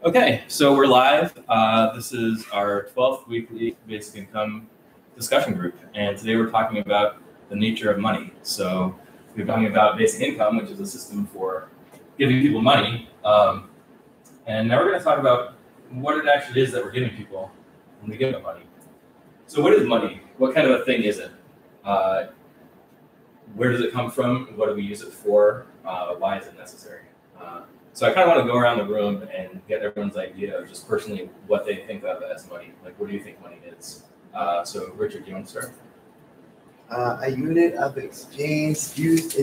Okay, so we're live. This is our 12th weekly basic income discussion group, and today we're talking about the nature of money. So we're talking about basic income, which is a system for giving people money, and now we're going to talk about what it actually is that we're giving people when we give them money. So what is money? What kind of a thing is it? Where does it come from? What do we use it for? Why is it necessary? So I kind of want to go around the room and get everyone's idea of just personally what they think of as money. Like, what do you think money is? So Richard, do you want to start? A unit of exchange used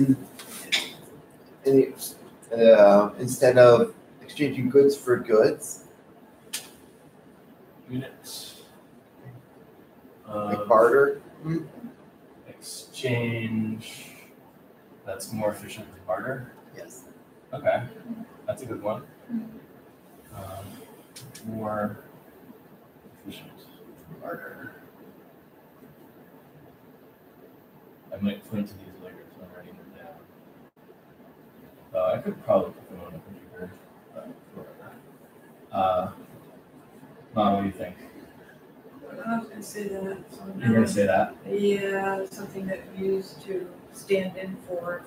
instead of exchanging goods for goods. Units. Like barter. Exchange. That's more efficient than barter. Yes. Okay, that's a good one. More efficient than barter. I might point to these later, so I'm writing them down. I could probably put them on the computer. Mom, what do you think? I was going to say that. You're going to say that? Yeah, something that we use to stand in for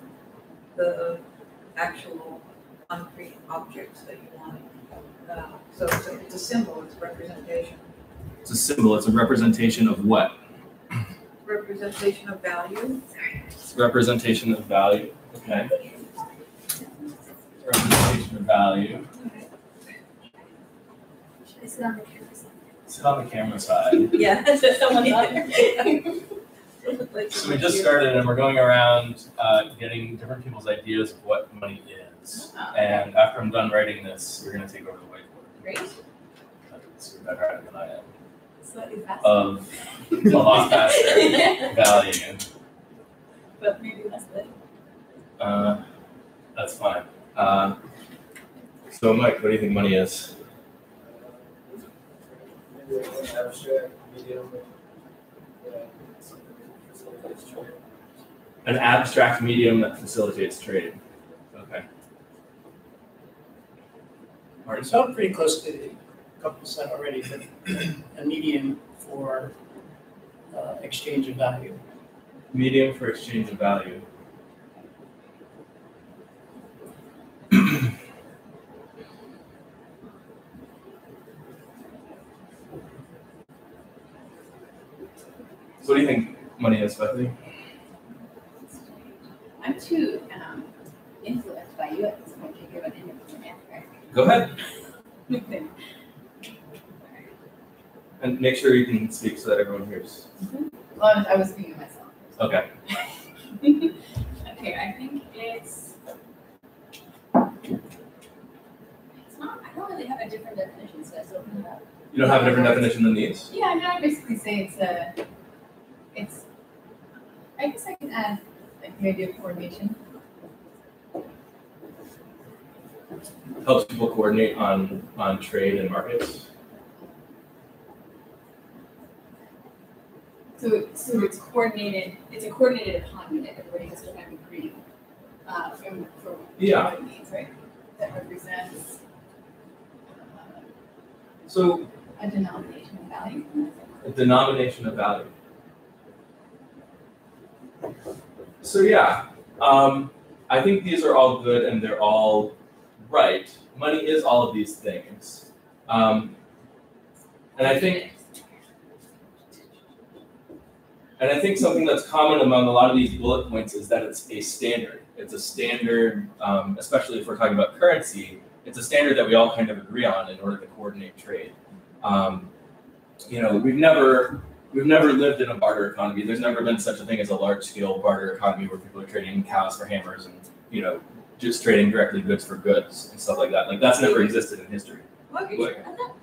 the actual concrete objects that you want. So it's a symbol, it's representation. It's a symbol, it's a representation of what? Representation of value. It's representation of value, okay. Representation of value. Should I sit on the camera side? Sit on the camera side. Yeah, someone's on there. So we just started and we're going around getting different people's ideas of what money is. And after I'm done writing this, you're going to take over the whiteboard. Great. So you're better at it than I am. Slightly faster. Of a lot faster value. But maybe less good. That's fine. So Mike, what do you think money is? An abstract medium that facilitates trade. Okay. Martin? So pretty close to a couple said already, but a medium for exchange of value. Medium for exchange of value. What do you think money is, Bethany? I'm too influenced by you at this point to give an independent answer. Go ahead. Okay. And make sure you can speak so that everyone hears. Well, I was thinking of myself. Okay. Okay, I think it's not, I don't really have a different definition, so let's open it up. You don't have a different definition than these? Yeah, I mean, I basically say it's, I guess I can add like maybe a coordination. Helps people coordinate on trade and markets. So it's coordinated. It's a coordinated economy that everybody has to kind of agree for what it means, right? That represents So a denomination of value. a denomination of value. So yeah, I think these are all good and they're all right. Money is all of these things, and I think something that's common among a lot of these bullet points is that it's a standard. It's a standard, especially if we're talking about currency. It's a standard that we all kind of agree on in order to coordinate trade. We've never lived in a barter economy. There's never been such a thing as a large-scale barter economy where people are trading cows for hammers and, just trading directly goods for goods and stuff like that. Like, that's never existed in history. Look,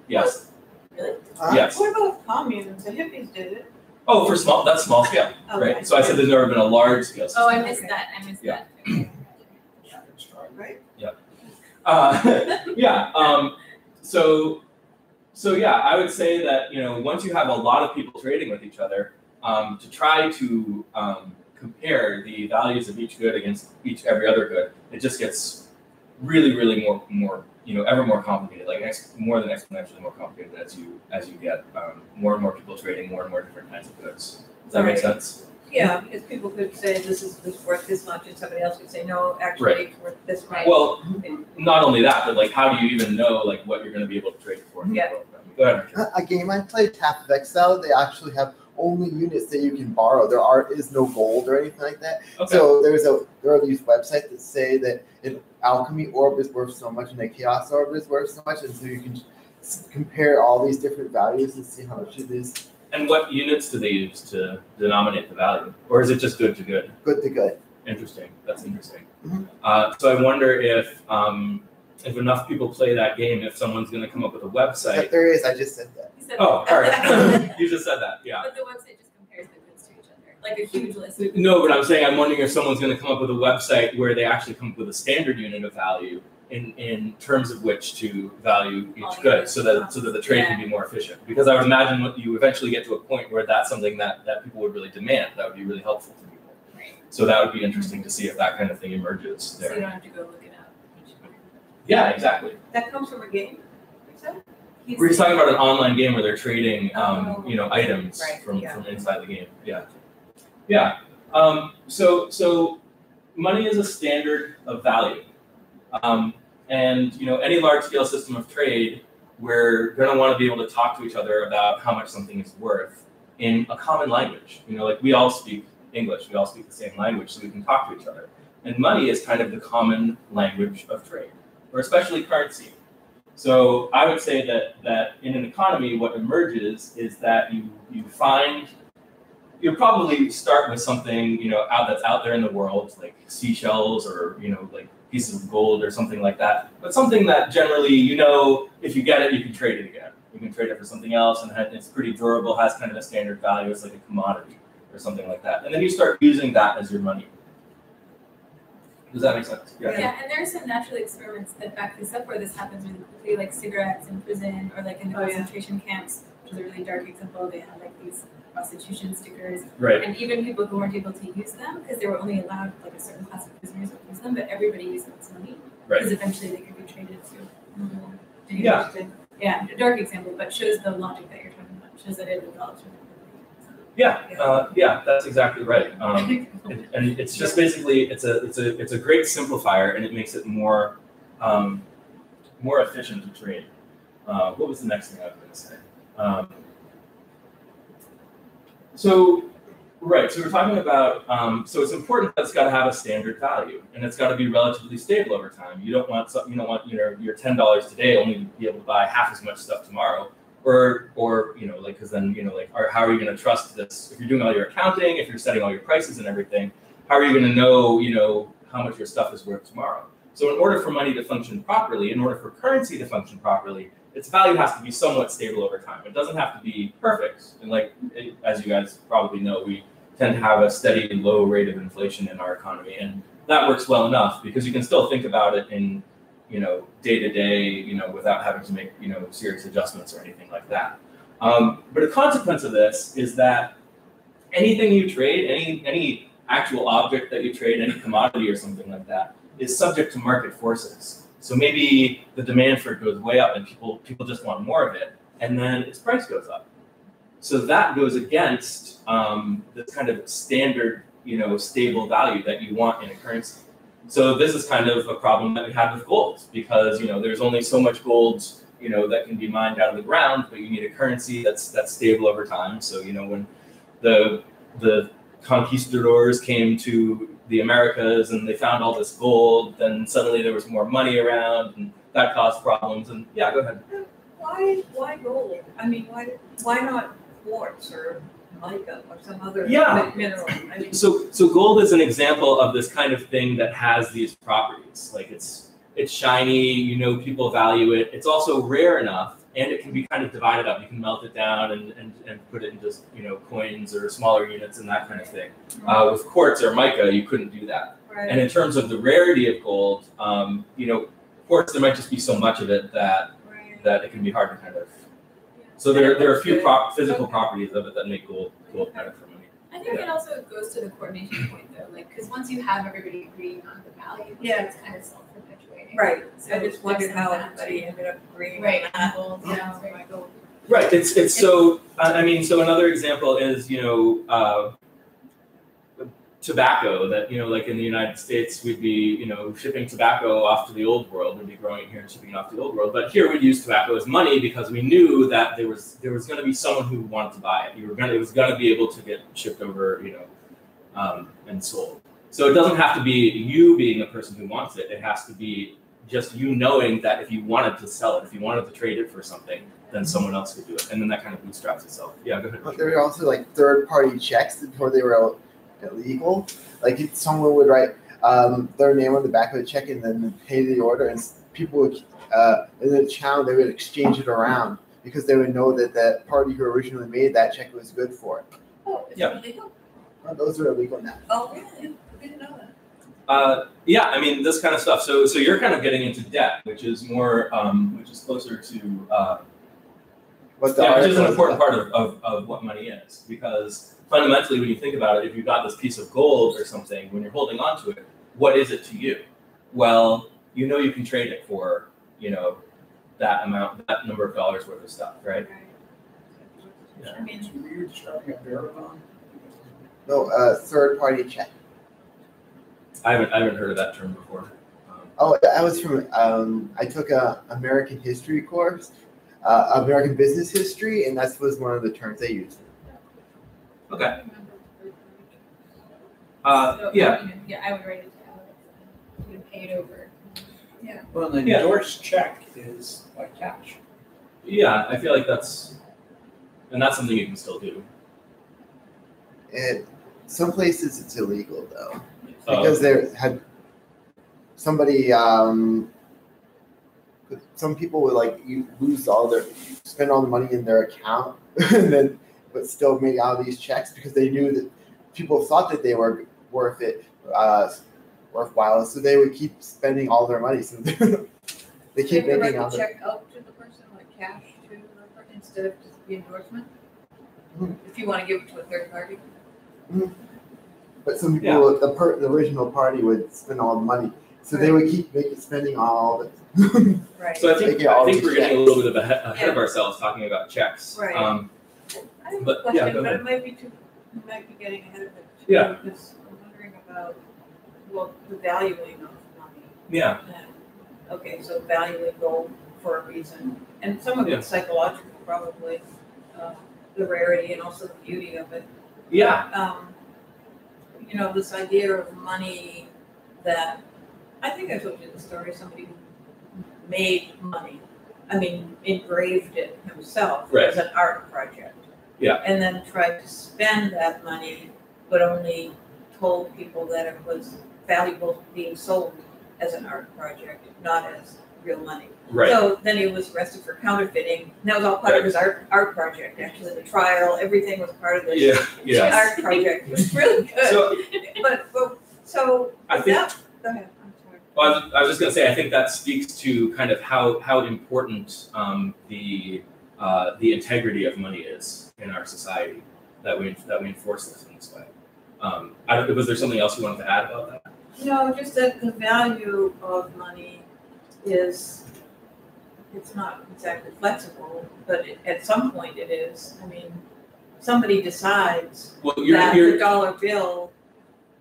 Yes. Really? Yes. what about communes? The hippies did it. Oh, that's small scale, right? Okay. So I said there's never been a large scale system. Oh, I missed that. Yeah. that. Right? So yeah, I would say that, once you have a lot of people trading with each other, to try to compare the values of each good against every other good, it just gets really, really more ever more complicated, like more than exponentially more complicated as you get more and more people trading more and more different kinds of goods. Does that make sense? Yeah, because people could say this is worth this much, and somebody else could say no, actually it's worth this much. Well, not only that, but like, how do you even know like what you're going to be able to trade for? Yeah. Go ahead. A game I played, Tap of Exile, they actually have only units that you can borrow. There is no gold or anything like that. Okay. So there are these websites that say that an alchemy orb is worth so much and a chaos orb is worth so much, and so you can compare all these different values and see how much it is. And what units do they use to denominate the value, or is it just good to good? Good to good. Interesting. That's interesting. Mm-hmm. So I wonder if enough people play that game, if someone's going to come up with a website. But there is. I just said that. Oh, all right. You just said that. Yeah. But the website just compares the goods to each other, like a huge list. No, but I'm saying I'm wondering if someone's going to come up with a website where they actually come up with a standard unit of value in terms of which to value each good, so that the trade can be more efficient. Because I would imagine when you eventually get to a point where that's something that people would really demand, that would be really helpful to people. Right. So that would be interesting to see if that kind of thing emerges there. So you don't have to go look it up. Yeah, exactly. That comes from a game? We're just talking about an online game where they're trading, items from inside the game. Yeah, yeah. So money is a standard of value, and any large-scale system of trade, we're going to want to be able to talk to each other about how much something is worth in a common language. Like we all speak English, we all speak the same language, so we can talk to each other. And money is kind of the common language of trade, or especially currency. So I would say that in an economy, what emerges is that you'll probably start with something that's out there in the world, like seashells or like pieces of gold or something like that. But something that generally if you get it, you can trade it again. You can trade it for something else, and it's pretty durable, has kind of a standard value. It's like a commodity or something like that. And then you start using that as your money. Does that make sense? Yeah, and there are some natural experiments that back this up where this happens really quickly, like cigarettes in prison or like in the concentration camps, which is a really dark example. They had like these prostitution stickers. Right. And even people who weren't able to use them, because they were only allowed like a certain class of prisoners would use them, but everybody used them as money. Right. Because eventually they could be traded to. Yeah. Yeah, a dark example, but shows the logic that you're talking about. Shows that it develops really quickly. Yeah, that's exactly right. And it's just basically it's a great simplifier, and it makes it more efficient to trade. What was the next thing I was going to say? So we're talking about so it's important that it's got to have a standard value, and it's got to be relatively stable over time. You don't want your $10 today only to be able to buy half as much stuff tomorrow. Or because then how are you going to trust this? If you're doing all your accounting, if you're setting all your prices and everything, how are you going to know how much your stuff is worth tomorrow? So in order for money to function properly, in order for currency to function properly, its value has to be somewhat stable over time. It doesn't have to be perfect. And as you guys probably know, we tend to have a steady low rate of inflation in our economy, and that works well enough because you can still think about it in day to day, without having to make, serious adjustments or anything like that. But a consequence of this is that anything you trade, any actual object that you trade, any commodity or something like that, is subject to market forces. So maybe the demand for it goes way up and people just want more of it, and then its price goes up. So that goes against this kind of standard, stable value that you want in a currency. So this is kind of a problem that we have with gold because, there's only so much gold, that can be mined out of the ground, but you need a currency that's stable over time. So, when the conquistadors came to the Americas and they found all this gold, then suddenly there was more money around and that caused problems. And yeah, go ahead. Why gold? I mean, why not quartz or mica or some other mineral? I mean, so gold is an example of this kind of thing that has these properties. Like it's shiny, people value it. It's also rare enough, and it can be kind of divided up. You can melt it down and put it in just coins or smaller units and that kind of thing. With quartz or mica, you couldn't do that. Right. And in terms of the rarity of gold, quartz, there might just be so much of it that it can be hard to kind of. So there are a few physical properties of it that make gold better for money. I think it also goes to the coordination point though, because once you have everybody agreeing on the value, it's kind of self-perpetuating. Right, So I just wondered how there's everybody ended up agreeing Right, on that. goals, yeah, Oh my God. Right. It's so. I mean, so another example is tobacco. That like in the United States, we'd be shipping tobacco off to the old world. We'd be growing it here and shipping it off to the old world. But here we'd use tobacco as money because we knew that there was going to be someone who wanted to buy it. It was going to be able to get shipped over, and sold. So it doesn't have to be you being the person who wants it. It has to be just you knowing that if you wanted to sell it, if you wanted to trade it for something, then someone else could do it, and then that kind of bootstraps itself. Yeah, go ahead. But there were also like third-party checks before they were illegal. Like if someone would write their name on the back of the check and then pay the order, and people would in the channel they would exchange it around because they would know that the party who originally made that check was good for it. Oh, is Yeah. it illegal? Well, those are illegal now. Oh, really? I didn't know that. Yeah, I mean this kind of stuff. So you're kind of getting into debt, which is more, which is closer to, What the which is an article important about. part of what money is, because fundamentally, when you think about it, if you've got this piece of gold or something, when you're holding on to it, what is it to you? Well, you can trade it for, that amount, that number of dollars worth of stuff, right? Yeah. I mean, Were you describing a bearer bond? No, third-party check. I haven't heard of that term before. Oh, I was from. I took a American history course, American business history, and that was one of the terms they used. Okay. So, Yeah. Yeah, I would write it down. You would pay it over. Well, an Yeah. endorsed check is like cash. Yeah, I feel like that's something you can still do. And some places it's illegal though, because there had somebody. Some people would spend all the money in their account, and then but still make out these checks because they knew that people thought that they were worth it, worthwhile. So they would keep spending all their money. So they keep you have to making write out. the check out to the person, like cash to the person, instead of just the endorsement? Mhm. If you want to give it to a third party? But some people, the original party would spend all the money, so they would keep spending all of it. Right. So I think we're getting a little bit ahead of Yeah. ourselves talking about checks. Right. I have But, a yeah, question, go but ahead. it might be we might be getting ahead of it. Too, Yeah. Because I'm wondering about, the valuing of money. Yeah. And, okay, so valuing gold for a reason, and some of Yeah. it's psychological probably, the rarity and also the beauty of it. Yeah. This idea of money that, I think I told you the story of somebody who made money. I mean, engraved it himself Right. as an art project. Yeah. And then tried to spend that money, but only told people that it was valuable being sold as an art project, not as real money. Right. So then he was arrested for counterfeiting. And that was all part of his art project. Actually, the trial, everything was part of this Yeah. Yeah. art project. It was really good. So So I think. go ahead. I'm sorry. Well, I was just going to say, I think that speaks to kind of how important the integrity of money is in our society, that we enforce this in this way. Was there something else you wanted to add about that? No, just that the value of money it's not exactly flexible, but at some point it is. I mean, somebody decides Well, that the dollar bill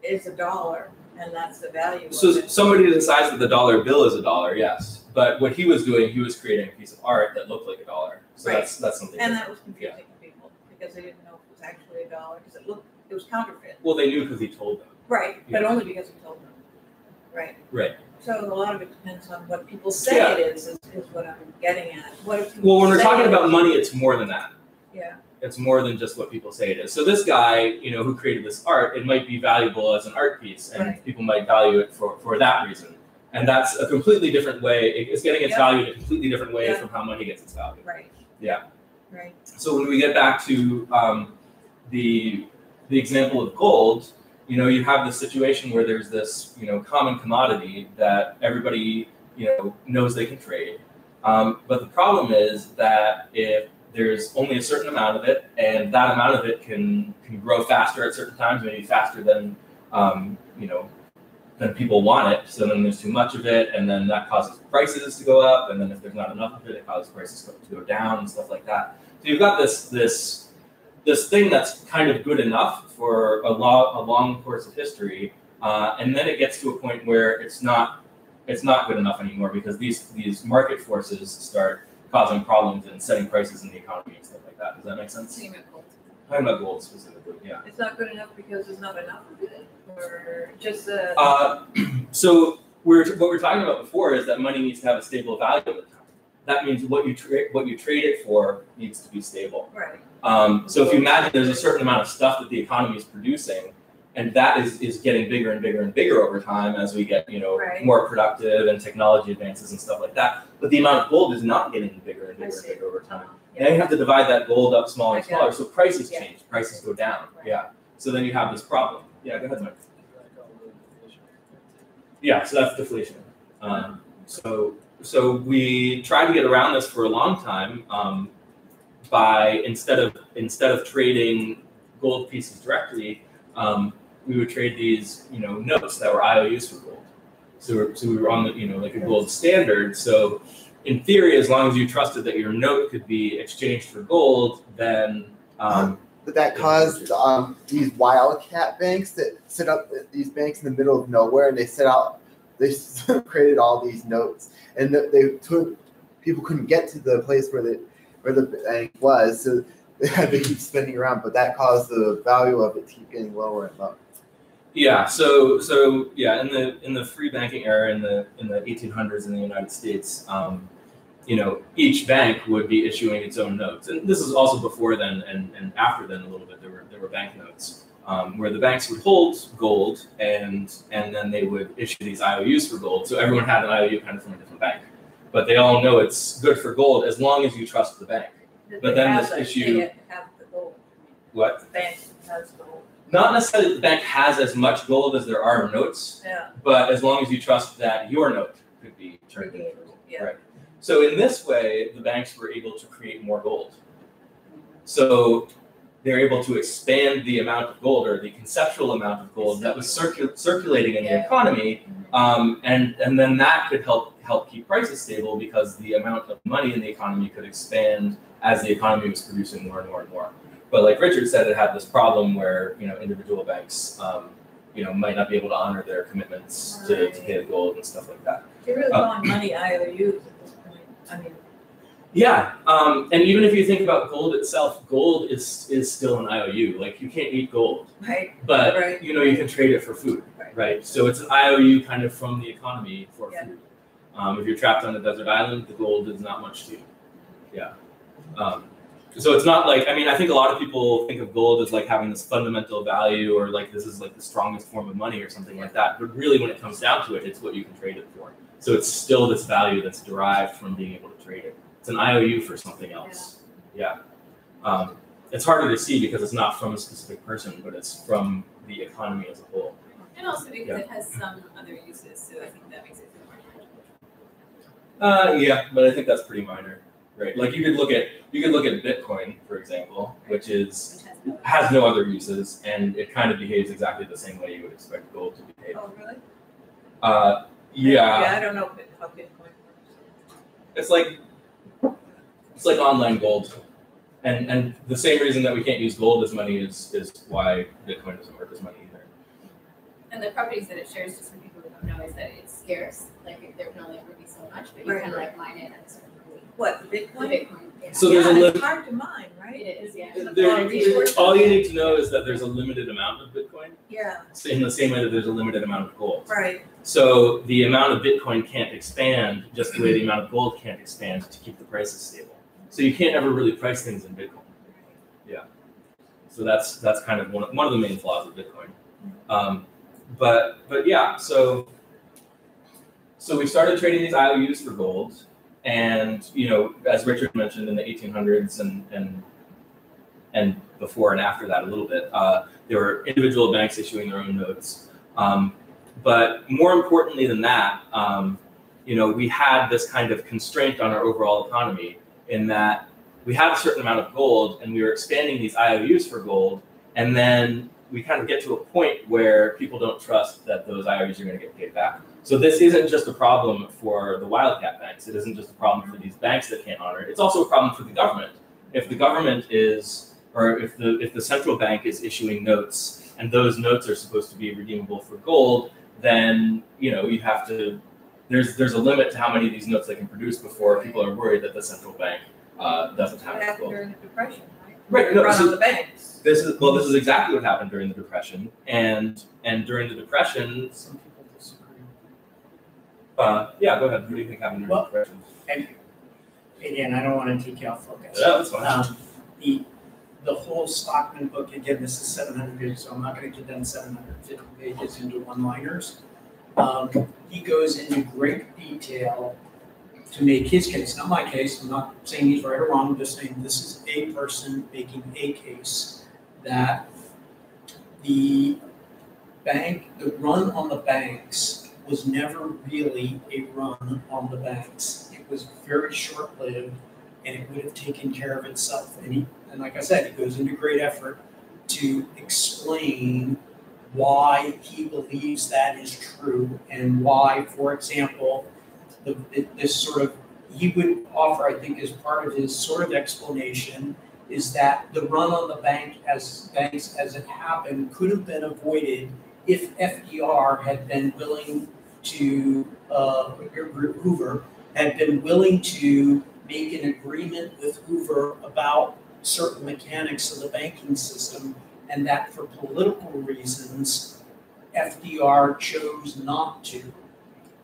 is a dollar, and that's the value so of it. somebody decides that the dollar bill is a dollar, yes. But what he was doing, he was creating a piece of art that looked like a dollar. So Right. that's something. And different. that was confusing to people because they didn't know if it was actually a dollar because it was counterfeit. Well, they knew because he told them. Right, but Yeah. only because he told them. Right. Right. So a lot of it depends on what people say Yeah. it is what I'm getting at. What if people Well, when we're say talking it about is- money, it's more than that. Yeah. It's more than just what people say it is. So this guy, who created this art, it might be valuable as an art piece, and Right. people might value it for that reason. And that's a completely different way. It's getting its Yep. value in a completely different way Yep. from how money gets its value. Right. Yeah. Right. So when we get back to the example of gold, you have this situation where there's this, common commodity that everybody, knows they can trade. But the problem is that if there's only a certain amount of it, and that amount of it can grow faster at certain times, maybe faster than, then people want it, so then there's too much of it, and then that causes prices to go up, and then if there's not enough of it, it causes prices to go down and stuff like that. So you've got this thing that's kind of good enough for a long course of history, and then it gets to a point where it's not good enough anymore because these market forces start causing problems and setting prices in the economy and stuff like that. Does that make sense? Talking about gold specifically, yeah. It's not good enough because there's not enough of it, or just So what we're talking about before is that money needs to have a stable value over time. That means what you trade it for needs to be stable. right. So if you imagine there's a certain amount of stuff that the economy is producing, and that is getting bigger and bigger and bigger over time as we get Right. more productive and technology advances and stuff like that. But the amount of gold is not getting bigger and bigger and bigger over time. Now you have to divide that gold up smaller and I got smaller, so prices Yeah. change, prices go down. Right. Yeah. So then you have this problem. Yeah, go ahead, Mike. Yeah, so that's deflation. So we tried to get around this for a long time by instead of trading gold pieces directly, we would trade these notes that were IOUs for gold. So we were on the like a gold standard. So in theory, as long as you trusted that your note could be exchanged for gold, then But that caused these wildcat banks that set up these banks in the middle of nowhere, and they created all these notes, and people couldn't get to the place where the bank was, so they had to keep spinning around. But that caused the value of it to keep getting lower and lower. Yeah, so yeah, in the free banking era in the 1800s in the United States, each bank would be issuing its own notes, and this is also before then and after then a little bit. There were bank notes where the banks would hold gold and then they would issue these IOUs for gold. So everyone had an IOU kind of from a different bank, but they all know it's good for gold as long as you trust the bank. But then this issue, They have the gold. what? The bank has gold. Not necessarily the bank has as much gold as there are notes, Yeah. but as long as you trust that your note could be turned into gold. Yeah. Right. So in this way, the banks were able to create more gold. So they're able to expand the amount of gold, or the conceptual amount of gold that was circulating in the economy, and then that could help keep prices stable because the amount of money in the economy could expand as the economy was producing more and more and more. But like Richard said, it had this problem where individual banks might not be able to honor their commitments to pay the gold and stuff like that. You're really calling money IOUs at this point. I mean. Yeah, and even if you think about gold itself, gold is still an IOU. Like you can't eat gold, Right. but Right. you can trade it for food, Right. right? So it's an IOU kind of from the economy for Yeah. food. If you're trapped on a desert island, the gold is not much to you. Yeah. So it's not like, I think a lot of people think of gold as like having this fundamental value, or like this is like the strongest form of money or something like that. But really when it comes down to it, it's what you can trade it for. So it's still this value that's derived from being able to trade it. It's an IOU for something else. Yeah. It's harder to see because it's not from a specific person, but it's from the economy as a whole. And also because it has some other uses, so I think that makes it feel more tangible. Yeah, but I think that's pretty minor, right? Like you could look at Bitcoin, for example, which has no other uses, and it kind of behaves exactly the same way you would expect gold to behave. Oh, really? Yeah. Yeah, I don't know how Bitcoin works. It's like online gold, and the same reason that we can't use gold as money is why Bitcoin doesn't work as money either. And the properties that it shares, just for people who don't know, is that it's scarce. Like there can only ever be so much, but you Right. can like mine it at a certain point. What, the The Bitcoin? Bitcoin. Yeah. So there's a Yeah, limit. it's hard to mine, right? It is, yeah. All you need to know is that there's a limited amount of Bitcoin, Yeah, in the same way that there's a limited amount of gold. right. So the amount of Bitcoin can't expand just the way the amount of gold can't expand to keep the prices stable. So you can't ever really price things in Bitcoin. Yeah. So that's kind of one of the main flaws of Bitcoin. But yeah, so we started trading these IOUs for gold, and as Richard mentioned in the 1800s and before and after that a little bit, there were individual banks issuing their own notes. But more importantly than that, we had this kind of constraint on our overall economy in that we had a certain amount of gold and we were expanding these IOUs for gold, and then we kind of get to a point where people don't trust that those IOUs are going to get paid back. So this isn't just a problem for the wildcat banks. It isn't just a problem for these banks that can't honor it. It's also a problem for the government. If the government is, or if the central bank is issuing notes and those notes are supposed to be redeemable for gold, then you have to. There's a limit to how many of these notes they can produce before people are worried that the central bank doesn't have What enough happened gold. during the Depression, right? Right. No, Run so on the banks. this is exactly what happened during the Depression, and during the Depression. Some people disagree. Yeah, go ahead. What do you think happened during the Depression? And again, I don't want to take you off focus. Yeah, that's fine. The whole Stockman book, again, this is 700 pages, so I'm not going to get down 750 pages into one-liners. He goes into great detail to make his case, not my case. I'm not saying he's right or wrong. I'm just saying this is a person making a case that the run on the banks was never really a run on the banks. It was very short-lived, and it would have taken care of itself. And like I said, he goes into great effort to explain why he believes that is true and why, for example, he would offer, I think, as part of his sort of explanation, is that the run on the banks as it happened could have been avoided if FDR had been willing to, Hoover had been willing to make an agreement with Hoover about certain mechanics of the banking system, and that for political reasons, FDR chose not to.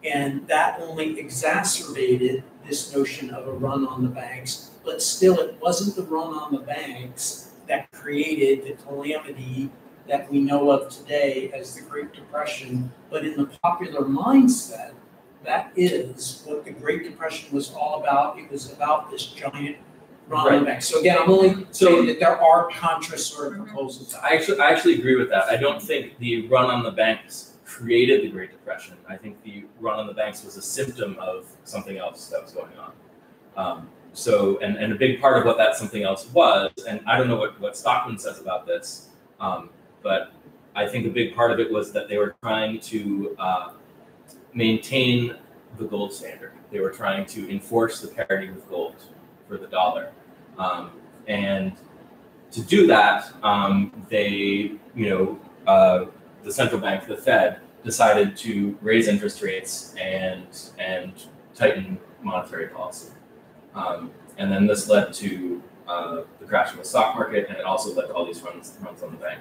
And that only exacerbated this notion of a run on the banks, but still it wasn't the run on the banks that created the calamity that we know of today as the Great Depression, but in the popular mindset, that is what the Great Depression was all about. It was about this giant run on the banks. So again, I'm only saying that there are contra sort of proposals. I actually agree with that. I don't think the run on the banks created the Great Depression. I think the run on the banks was a symptom of something else that was going on. And a big part of what that something else was, and I don't know what Stockman says about this, but I think a big part of it was that they were trying to maintain the gold standard. They were trying to enforce the parity with gold for the dollar. And to do that, the central bank, the Fed, decided to raise interest rates and tighten monetary policy. And then this led to the crash of the stock market, and it also led to all these runs on the bank.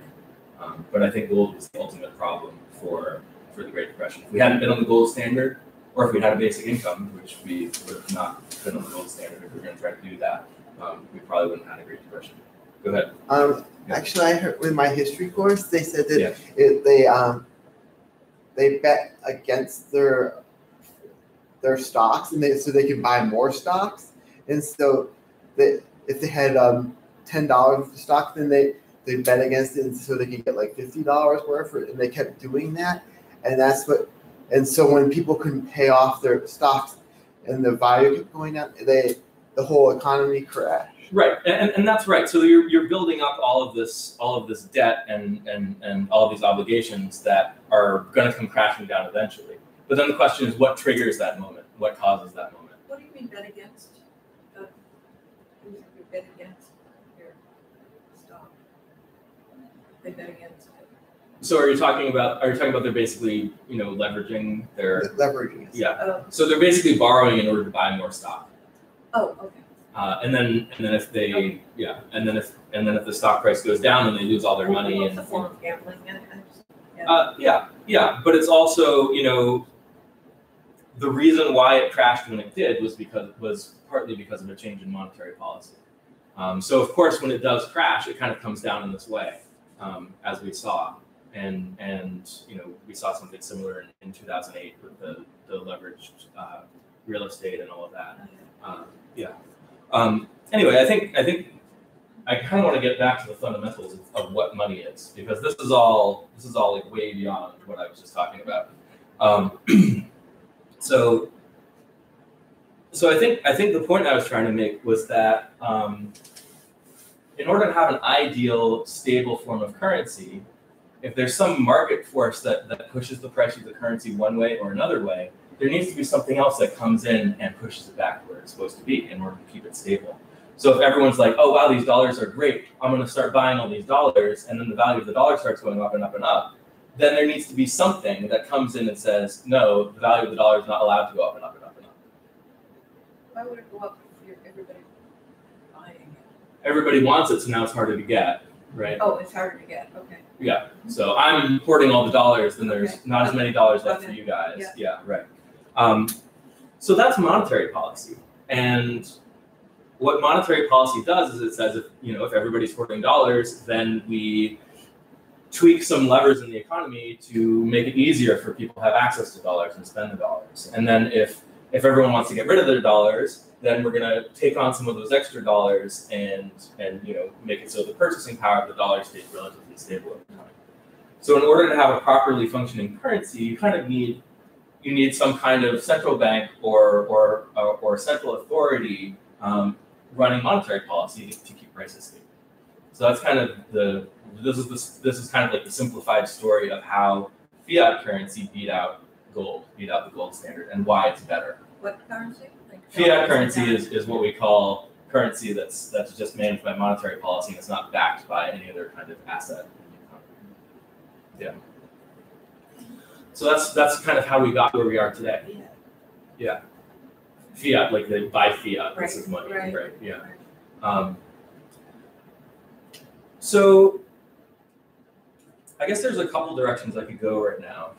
But I think gold was the ultimate problem for the Great Depression. If we hadn't been on the gold standard, or if we had a basic income, which we would have not been on the gold standard if we were going to try to do that, we probably wouldn't have had a Great Depression. Go ahead. Actually, I heard with my history course, they said that they bet against their stocks, and so they can buy more stocks. And so if they had $10 of the stock, then they bet against it, and so they could get like $50 worth, and they kept doing that. And so when people couldn't pay off their stocks and the value kept going down, the whole economy crashed. Right, and that's right. So you're building up all of this debt and all of these obligations that are going to come crashing down eventually. But then the question is, what triggers that moment? What causes that moment? What do you mean bet against? Who's you bet against your stock? They bet against it. So are you talking about they're basically leveraging their leveraging? Yeah. So they're basically borrowing in order to buy more stock. Oh, okay. And then if they and then if the stock price goes down, then they lose all their money. Well, and it's a form of gambling. But it's also the reason why it crashed when it did was partly because of a change in monetary policy. So of course, when it does crash, it kind of comes down in this way, as we saw, and we saw something similar in 2008 with the leveraged real estate and all of that. Anyway, I think I kind of want to get back to the fundamentals of what money is, because this is all like way beyond what I was just talking about. So I think the point I was trying to make was that in order to have an ideal, stable form of currency, if there's some market force that pushes the price of the currency one way or another way, there needs to be something else that comes in and pushes it back where it's supposed to be in order to keep it stable. So if everyone's like, oh wow, these dollars are great, I'm going to start buying all these dollars, and then the value of the dollar starts going up and up and up, then there needs to be something that comes in and says, no, the value of the dollar is not allowed to go up and up and up and up. Why would it go up if everybody buying it? Everybody wants it, so now it's harder to get, right? Oh, it's harder to get, okay. Yeah, so I'm importing all the dollars, then there's not as many dollars left for you guys. Yeah. Right. So that's monetary policy. And what monetary policy does is it says if everybody's hoarding dollars, then we tweak some levers in the economy to make it easier for people to have access to dollars and spend the dollars. And then if everyone wants to get rid of their dollars, then we're going to take on some of those extra dollars and make it so the purchasing power of the dollar stays relatively stable over time. So in order to have a properly functioning currency, you kind of need some kind of central bank or central authority running monetary policy to keep prices stable. So that's kind of this is kind of like the simplified story of how fiat currency beat out the gold standard, and why it's better. What currency? Fiat currency is what we call currency that's just managed by monetary policy, and it's not backed by any other kind of asset. Yeah. So that's kind of how we got where we are today. Yeah. Fiat, like they buy fiat, this is money, right? Yeah. So I guess there's a couple directions I could go right now.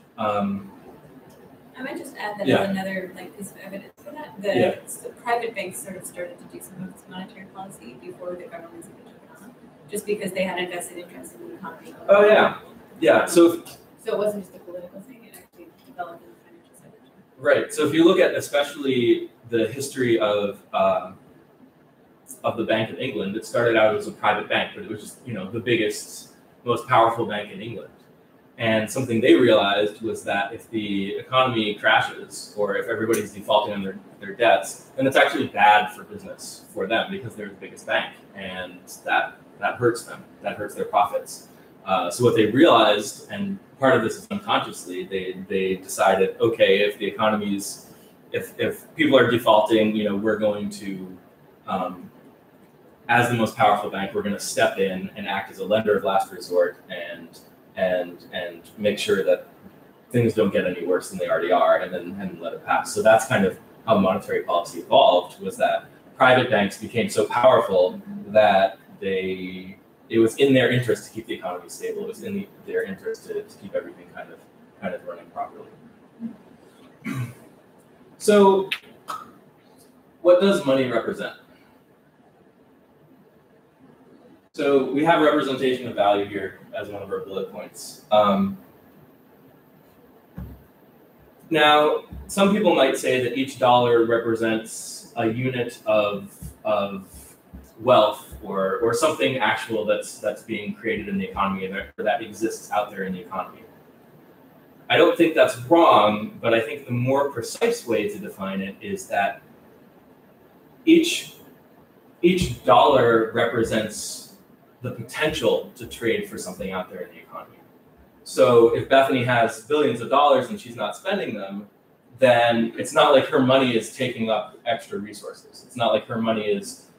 I might just add that as another piece of evidence for that. The private banks sort of started to do some of this monetary policy before the governments even took it on, just because they had invested interest in the economy. Oh yeah, yeah. So it wasn't just a political thing; it actually developed in the financial sector. Right. So if you look at especially the history of the Bank of England, it started out as a private bank, but it was just the biggest, most powerful bank in England. And something they realized was that if the economy crashes or if everybody's defaulting on their debts, then it's actually bad for business for them because they're the biggest bank, and that hurts them. That hurts their profits. So what they realized, and part of this is unconsciously, they decided, okay, if the economy's, if people are defaulting, we're going to, as the most powerful bank, we're going to step in and act as a lender of last resort and make sure that things don't get any worse than they already are, and then let it pass. So that's kind of how monetary policy evolved, was that private banks became so powerful that it was in their interest to keep the economy stable. It was in their interest to keep everything kind of running properly. So what does money represent? So we have representation of value here as one of our bullet points. Now, some people might say that each dollar represents a unit of wealth or something actual that's being created in the economy or that exists out there in the economy. I don't think that's wrong, but I think the more precise way to define it is that each dollar represents the potential to trade for something out there in the economy. So if Bethany has billions of dollars and she's not spending them, then it's not like her money is taking up extra resources. It's not like her money is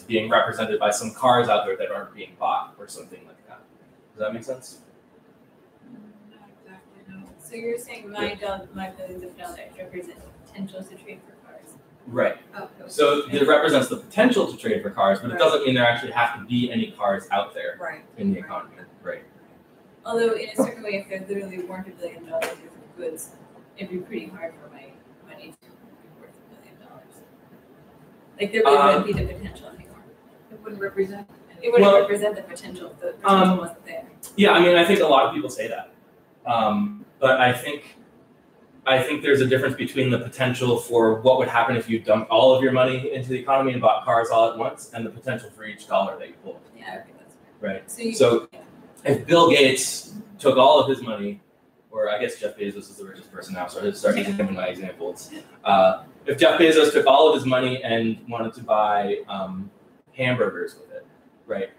being represented by some cars out there that aren't being bought or something like that. Does that make sense? Not exactly, no. So you're saying my billions of dollars represent potential to trade for cars? Right. Oh, okay. So it represents the potential to trade for cars, but it doesn't mean there actually have to be any cars out there in the economy. Right. Although in a certain way, if there literally weren't $1 billion worth of goods, it'd be pretty hard for my money to be worth $1 billion. Like there really wouldn't be the potential anymore. It wouldn't represent. It wouldn't represent the potential. The potential wasn't there. Yeah, I mean, I think a lot of people say that, but I think there's a difference between the potential for what would happen if you dumped all of your money into the economy and bought cars all at once, and the potential for each dollar that you hold. Yeah, okay, that's fair. Right. So if Bill Gates took all of his money, or I guess Jeff Bezos is the richest person now, so I just start using him in my examples. If Jeff Bezos took all of his money and wanted to buy hamburgers with it, right?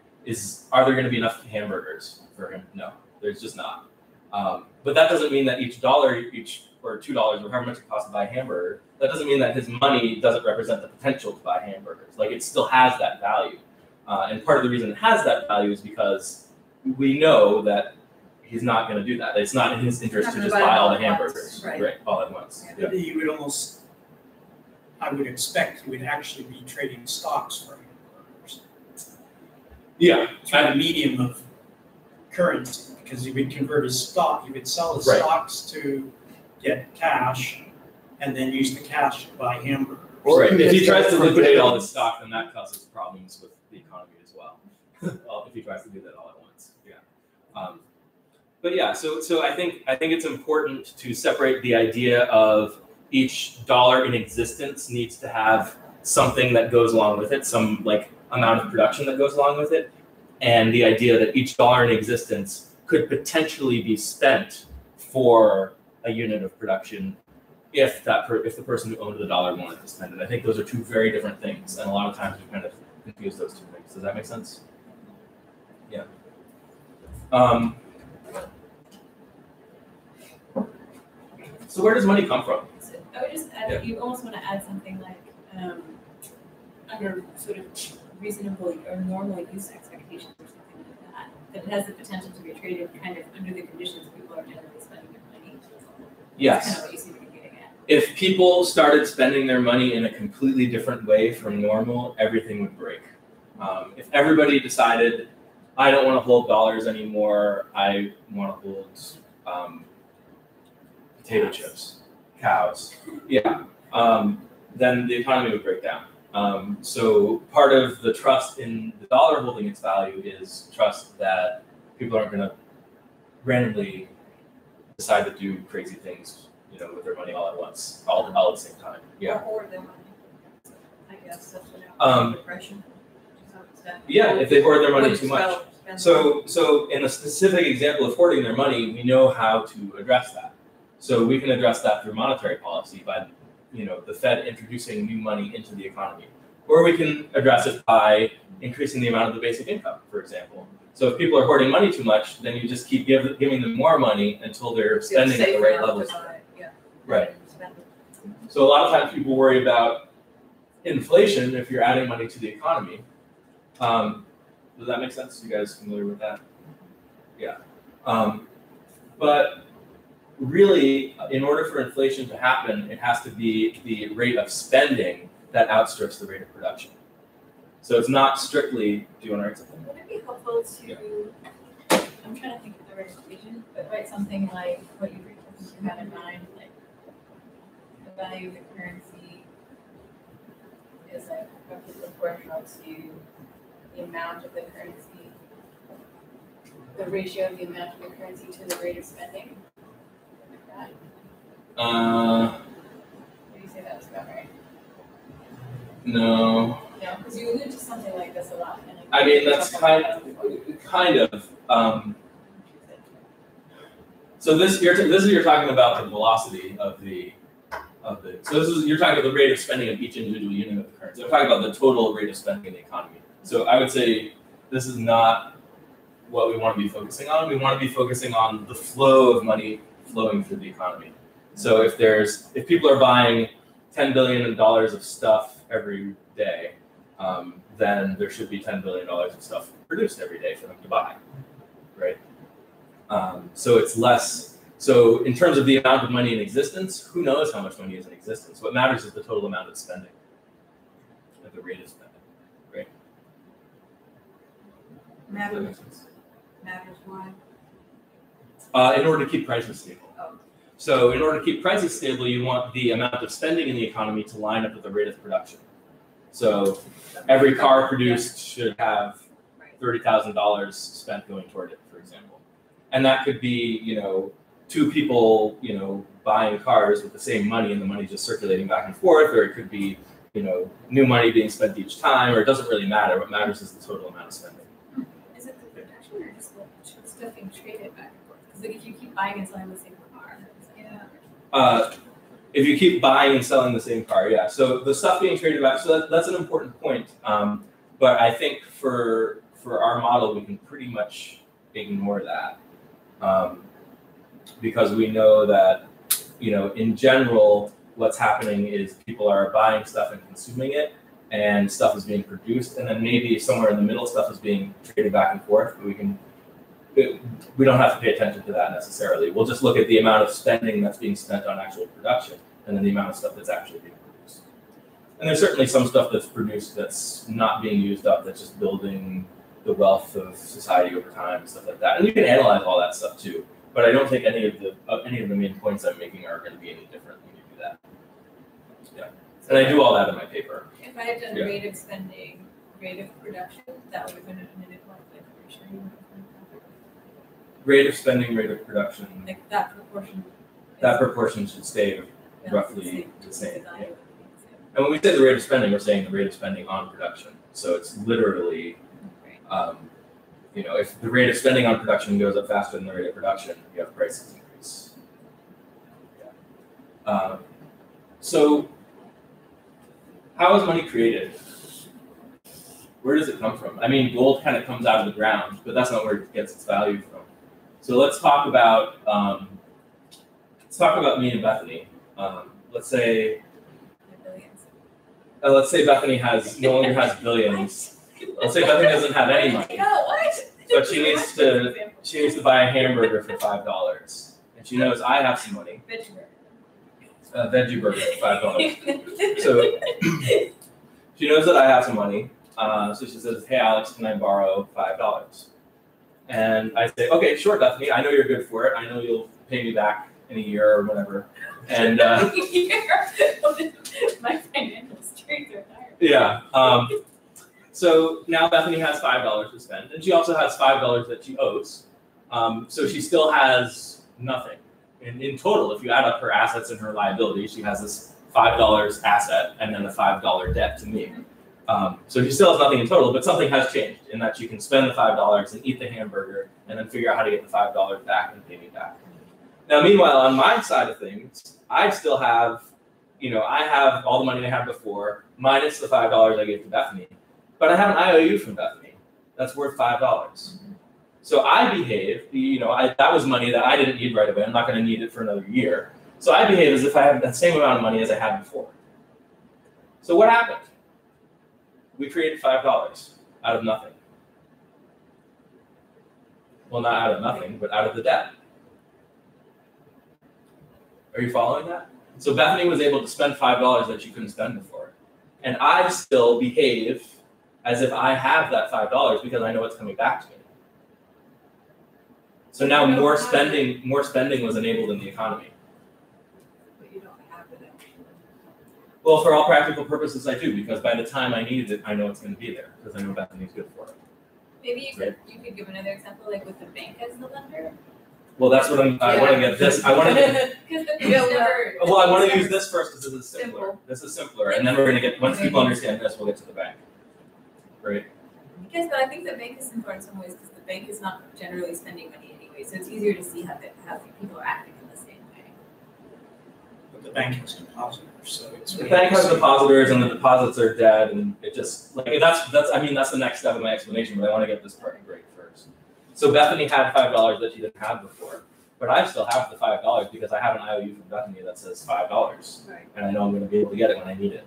Are there going to be enough hamburgers for him? No, there's just not. But that doesn't mean that each dollar, or $2 or however much it costs to buy a hamburger, that doesn't mean that his money doesn't represent the potential to buy hamburgers. Like, it still has that value. And part of the reason it has that value is because we know that he's not going to do that. It's not in his interest to just buy all the hamburgers, right, all at once. Yeah. You would almost, I would expect you would actually be trading stocks for hamburgers. Yeah. Through the medium of currency, because you would convert his stock, you would sell his stocks to get cash, and then use the cash to buy hamburgers. Right. If he tries to liquidate all his stock, then that causes problems with the economy as well. If he tries to do that all at once, yeah. But yeah, so I think it's important to separate the idea of each dollar in existence needs to have something that goes along with it, some like amount of production that goes along with it, and the idea that each dollar in existence could potentially be spent for a unit of production if the person who owned the dollar wanted to spend it. I think those are two very different things, and a lot of times we kind of confuse those two things. Does that make sense? Yeah. So where does money come from? So I would just add that you almost want to add something like under sort of reasonable or normal use expectations or something like that. That it has the potential to be traded kind of under the conditions people are generally spending their money. Yes. That's kind of what you seem to be getting at. If people started spending their money in a completely different way from normal, everything would break. If everybody decided, I don't want to hold dollars anymore, I want to hold potato chips, cows, yeah, then the economy would break down. So part of the trust in the dollar holding its value is trust that people aren't going to randomly decide to do crazy things, with their money all at once, all at the same time. Yeah. Or hoard their money. I guess that's what depression. Yeah, if they hoard their money too much. So in a specific example of hoarding their money, we know how to address that. So we can address that through monetary policy by, the Fed introducing new money into the economy. Or we can address it by increasing the amount of the basic income, for example. So if people are hoarding money too much, then you just keep giving them more money until they're spending at the right levels. Yeah. Right. So a lot of times people worry about inflation if you're adding money to the economy. Does that make sense? You guys familiar with that? Yeah. But really, in order for inflation to happen, it has to be the rate of spending that outstrips the rate of production. So it's not strictly, do you want to write something? Would it be helpful to, I'm trying to think of the right equation, but write something like what you had in mind, like the value of the currency is like roughly proportional to the amount of the currency, the ratio of the amount of the currency to the rate of spending. Like that. Did you say that was about right? No. No, because you allude to something like this a lot. And I mean, that's kind of. So you're talking about the velocity of the. So you're talking about the rate of spending of each individual unit of the currency. I'm talking about the total rate of spending in the economy. So I would say this is not what we want to be focusing on. We want to be focusing on the flow of money flowing through the economy. So if people are buying $10 billion of stuff every day, then there should be $10 billion of stuff produced every day for them to buy, right? So it's less. So in terms of the amount of money in existence, who knows how much money is in existence? What matters is the total amount of spending, at the rate of spending, right? Matters why? In order to keep prices stable. Oh. So in order to keep prices stable, you want the amount of spending in the economy to line up with the rate of production. So every car produced should have $30,000 spent going toward it, for example. And that could be, two people, buying cars with the same money and the money just circulating back and forth, or it could be, new money being spent each time, or it doesn't really matter. What matters is the total amount of spending. Is it the production or just the stuff being traded back and forth? Because if you keep buying and selling the same car, if you keep buying and selling the same car, yeah. So the stuff being traded back, so that's an important point. But I think for our model, we can pretty much ignore that, because we know that, in general, what's happening is people are buying stuff and consuming it, and stuff is being produced, and then maybe somewhere in the middle, stuff is being traded back and forth. But we don't have to pay attention to that necessarily. We'll just look at the amount of spending that's being spent on actual production, and then the amount of stuff that's actually being produced. And there's certainly some stuff that's produced that's not being used up, that's just building the wealth of society over time and stuff like that. And you can analyze all that stuff too. But I don't think any of the main points I'm making are going to be any different when you do that. Yeah, and I do all that in my paper. If I had done rate of spending, rate of production, that would have been an inequality. Rate of spending, rate of production. Like that proportion. That proportion should stay roughly the same. Yeah. And when we say the rate of spending, we're saying the rate of spending on production. So it's literally, if the rate of spending on production goes up faster than the rate of production, you have prices increase. Yeah. So how is money created? Where does it come from? I mean, gold kind of comes out of the ground, but that's not where it gets its value from. So let's talk about me and Bethany. Let's say Bethany no longer has billions. Let's say Bethany doesn't have any money. No, what? But she needs to buy a hamburger for $5, and she knows I have some money. Veggie burger for $5. So she knows that I have some money. So she says, "Hey Alex, can I borrow $5?" And I say, "Okay, sure, Bethany. I know you're good for it. I know you'll pay me back in a year or whatever." And my financial strength are higher. Yeah. So now Bethany has $5 to spend, and she also has $5 that she owes. So she still has nothing. In total, if you add up her assets and her liabilities, she has this $5 asset and then a $5 debt to me. So she still has nothing in total, but something has changed in that she can spend the $5 and eat the hamburger and then figure out how to get the $5 back and pay me back. Now, meanwhile, on my side of things, I still have, I have all the money I had before, minus the $5 I gave to Bethany. But I have an IOU from Bethany that's worth $5. So I behave, that was money that I didn't need right away. I'm not going to need it for another year. So I behave as if I have the same amount of money as I had before. So what happened? We created $5 out of nothing. Well, not out of nothing, but out of the debt. Are you following that? So Bethany was able to spend $5 that she couldn't spend before. And I still behave as if I have that $5 because I know it's coming back to me. So now more spending was enabled in the economy. But you don't have it actually. Well, for all practical purposes, I do, because by the time I need it, I know it's going to be there because I know Bethany's good for it. Maybe you could give another example, like with the bank as the lender. Well, that's what I want to get this. I want to get. Well, I want to use this first because this is simpler. Simple. This is simpler, and then we're going to get. Once people understand this, we'll get to the bank. Right. Yes, but I think the bank is simpler in some ways because the bank is not generally spending money anyway, so it's easier to see how people are acting in the same way. But the bank has depositors, so it's. The bank has depositors, and the deposits are dead, and it just that's the next step of my explanation. But I want to get this part right first. So Bethany had $5 that she didn't have before, but I still have the $5 because I have an IOU from Bethany that says $5, Right. and I know I'm going to be able to get it when I need it.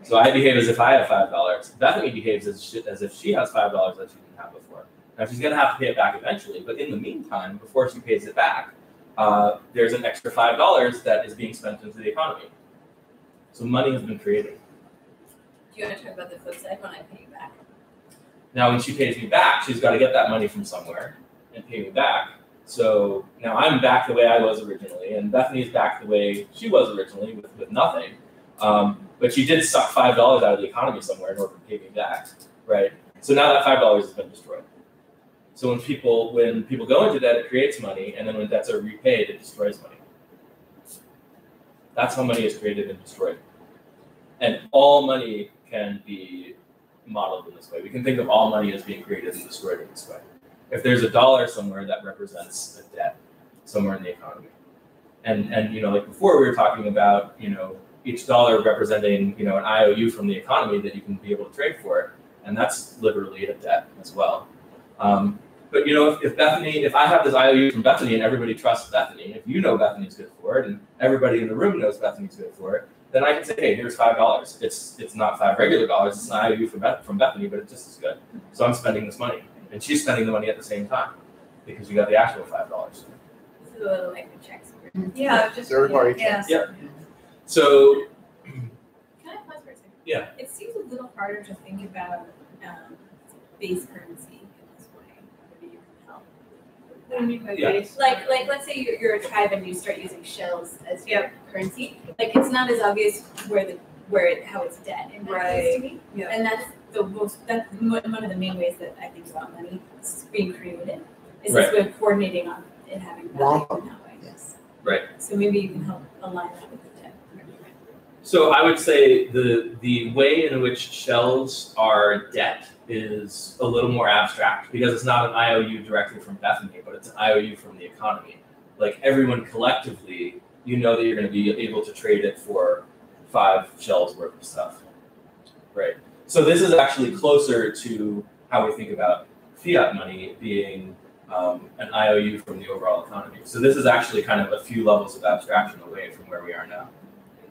So I behave as if I have $5. Bethany behaves as if she has $5 that she didn't have before. Now she's going to have to pay it back eventually, but in the meantime, before she pays it back, there's an extra $5 that is being spent into the economy. So money has been created. Do you want to talk about the flip side when I pay you back? Now, when she pays me back, she's got to get that money from somewhere and pay me back. So now I'm back the way I was originally, and Bethany's back the way she was originally with nothing. But she did suck $5 out of the economy somewhere in order to pay me back, right? So now that $5 has been destroyed. So when people go into debt, it creates money, and then when debts are repaid, it destroys money. That's how money is created and destroyed. And all money can be modeled in this way. We can think of all money as being created and destroyed in this way. If there's a dollar somewhere, that represents a debt somewhere in the economy. And like before we were talking about, each dollar representing, an IOU from the economy that you can be able to trade for it. And that's literally a debt as well. But if I have this IOU from Bethany and everybody trusts Bethany, if you know Bethany's good for it and everybody in the room knows Bethany's good for it, then I can say, hey, here's $5. It's not $5 regular dollars, it's an IOU from Bethany, but it's just as good. So I'm spending this money. And she's spending the money at the same time because you got the actual $5. This is a little like the checks. Yeah, just third party checks. Yeah. So Can I pause for a second? Yeah. It seems a little harder to think about base currency in this way. Maybe you can help. What do you mean by Yeah. base? Like let's say you're a tribe and you start using shells as your currency. Like it's not as obvious how it's dead in that case to me. Yeah. And that's one of the main ways that I think about money is being created. Is this way of coordinating on it having value in that way. Yes. Right. So maybe you can help align that with the debt. So I would say the way in which shells are debt is a little more abstract because it's not an IOU directly from Bethany, but it's an IOU from the economy. Like everyone collectively, you know that you're going to be able to trade it for 5 shells worth of stuff. Right. So this is actually closer to how we think about fiat money being an IOU from the overall economy. So this is actually kind of a few levels of abstraction away from where we are now.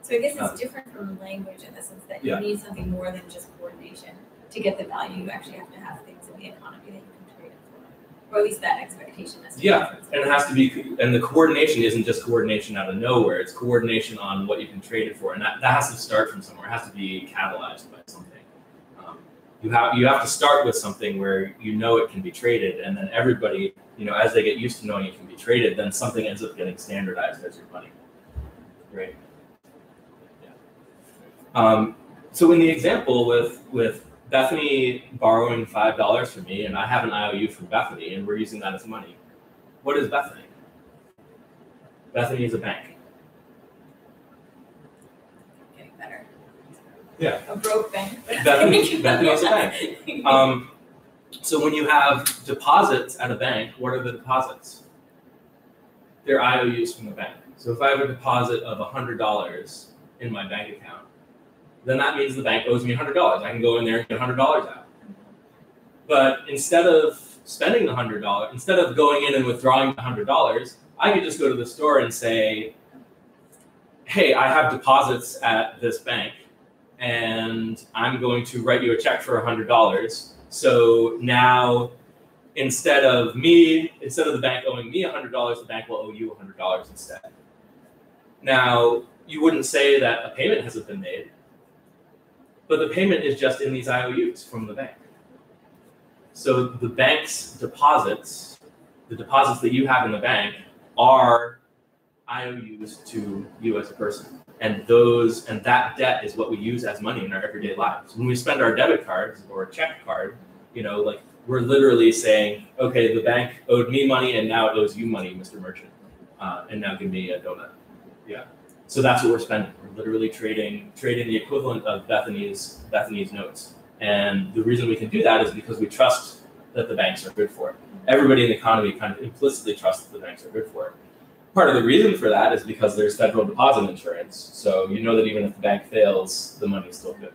So I guess it's different from language in the sense that you need something more than just coordination to get the value. You actually have to have things in the economy that you can trade it for, or at least that expectation has to be. Yeah, and it has to be, and the coordination isn't just coordination out of nowhere. It's coordination on what you can trade it for, and that has to start from somewhere. It has to be catalyzed by something. You have to start with something where you know it can be traded, and then everybody, as they get used to knowing it can be traded, then something ends up getting standardized as your money. Right. Yeah. So in the example with Bethany borrowing $5 from me, and I have an IOU from Bethany, and we're using that as money. What is Bethany? Bethany is a bank. Getting better. Yeah. A broke bank. Bethany is a bank. So when you have deposits at a bank, what are the deposits? They're IOUs from the bank. So if I have a deposit of $100 in my bank account, then that means the bank owes me $100. I can go in there and get $100 out. But instead of spending the $100, instead of going in and withdrawing the $100, I could just go to the store and say, hey, I have deposits at this bank, and I'm going to write you a check for $100. So now, instead of the bank owing me $100, the bank will owe you $100 instead. Now, you wouldn't say that a payment hasn't been made, but the payment is just in these IOUs from the bank. So the bank's deposits, the deposits that you have in the bank, are IOUs to you as a person. And that debt is what we use as money in our everyday lives. When we spend our debit cards or a check card, we're literally saying, okay, the bank owed me money and now it owes you money, Mr. Merchant. And now give me a donut. Yeah. So that's what we're spending. We're literally trading the equivalent of Bethany's notes. And the reason we can do that is because we trust that the banks are good for it. Everybody in the economy kind of implicitly trusts that the banks are good for it. Part of the reason for that is because there's federal deposit insurance. So you know that even if the bank fails, the money's still good.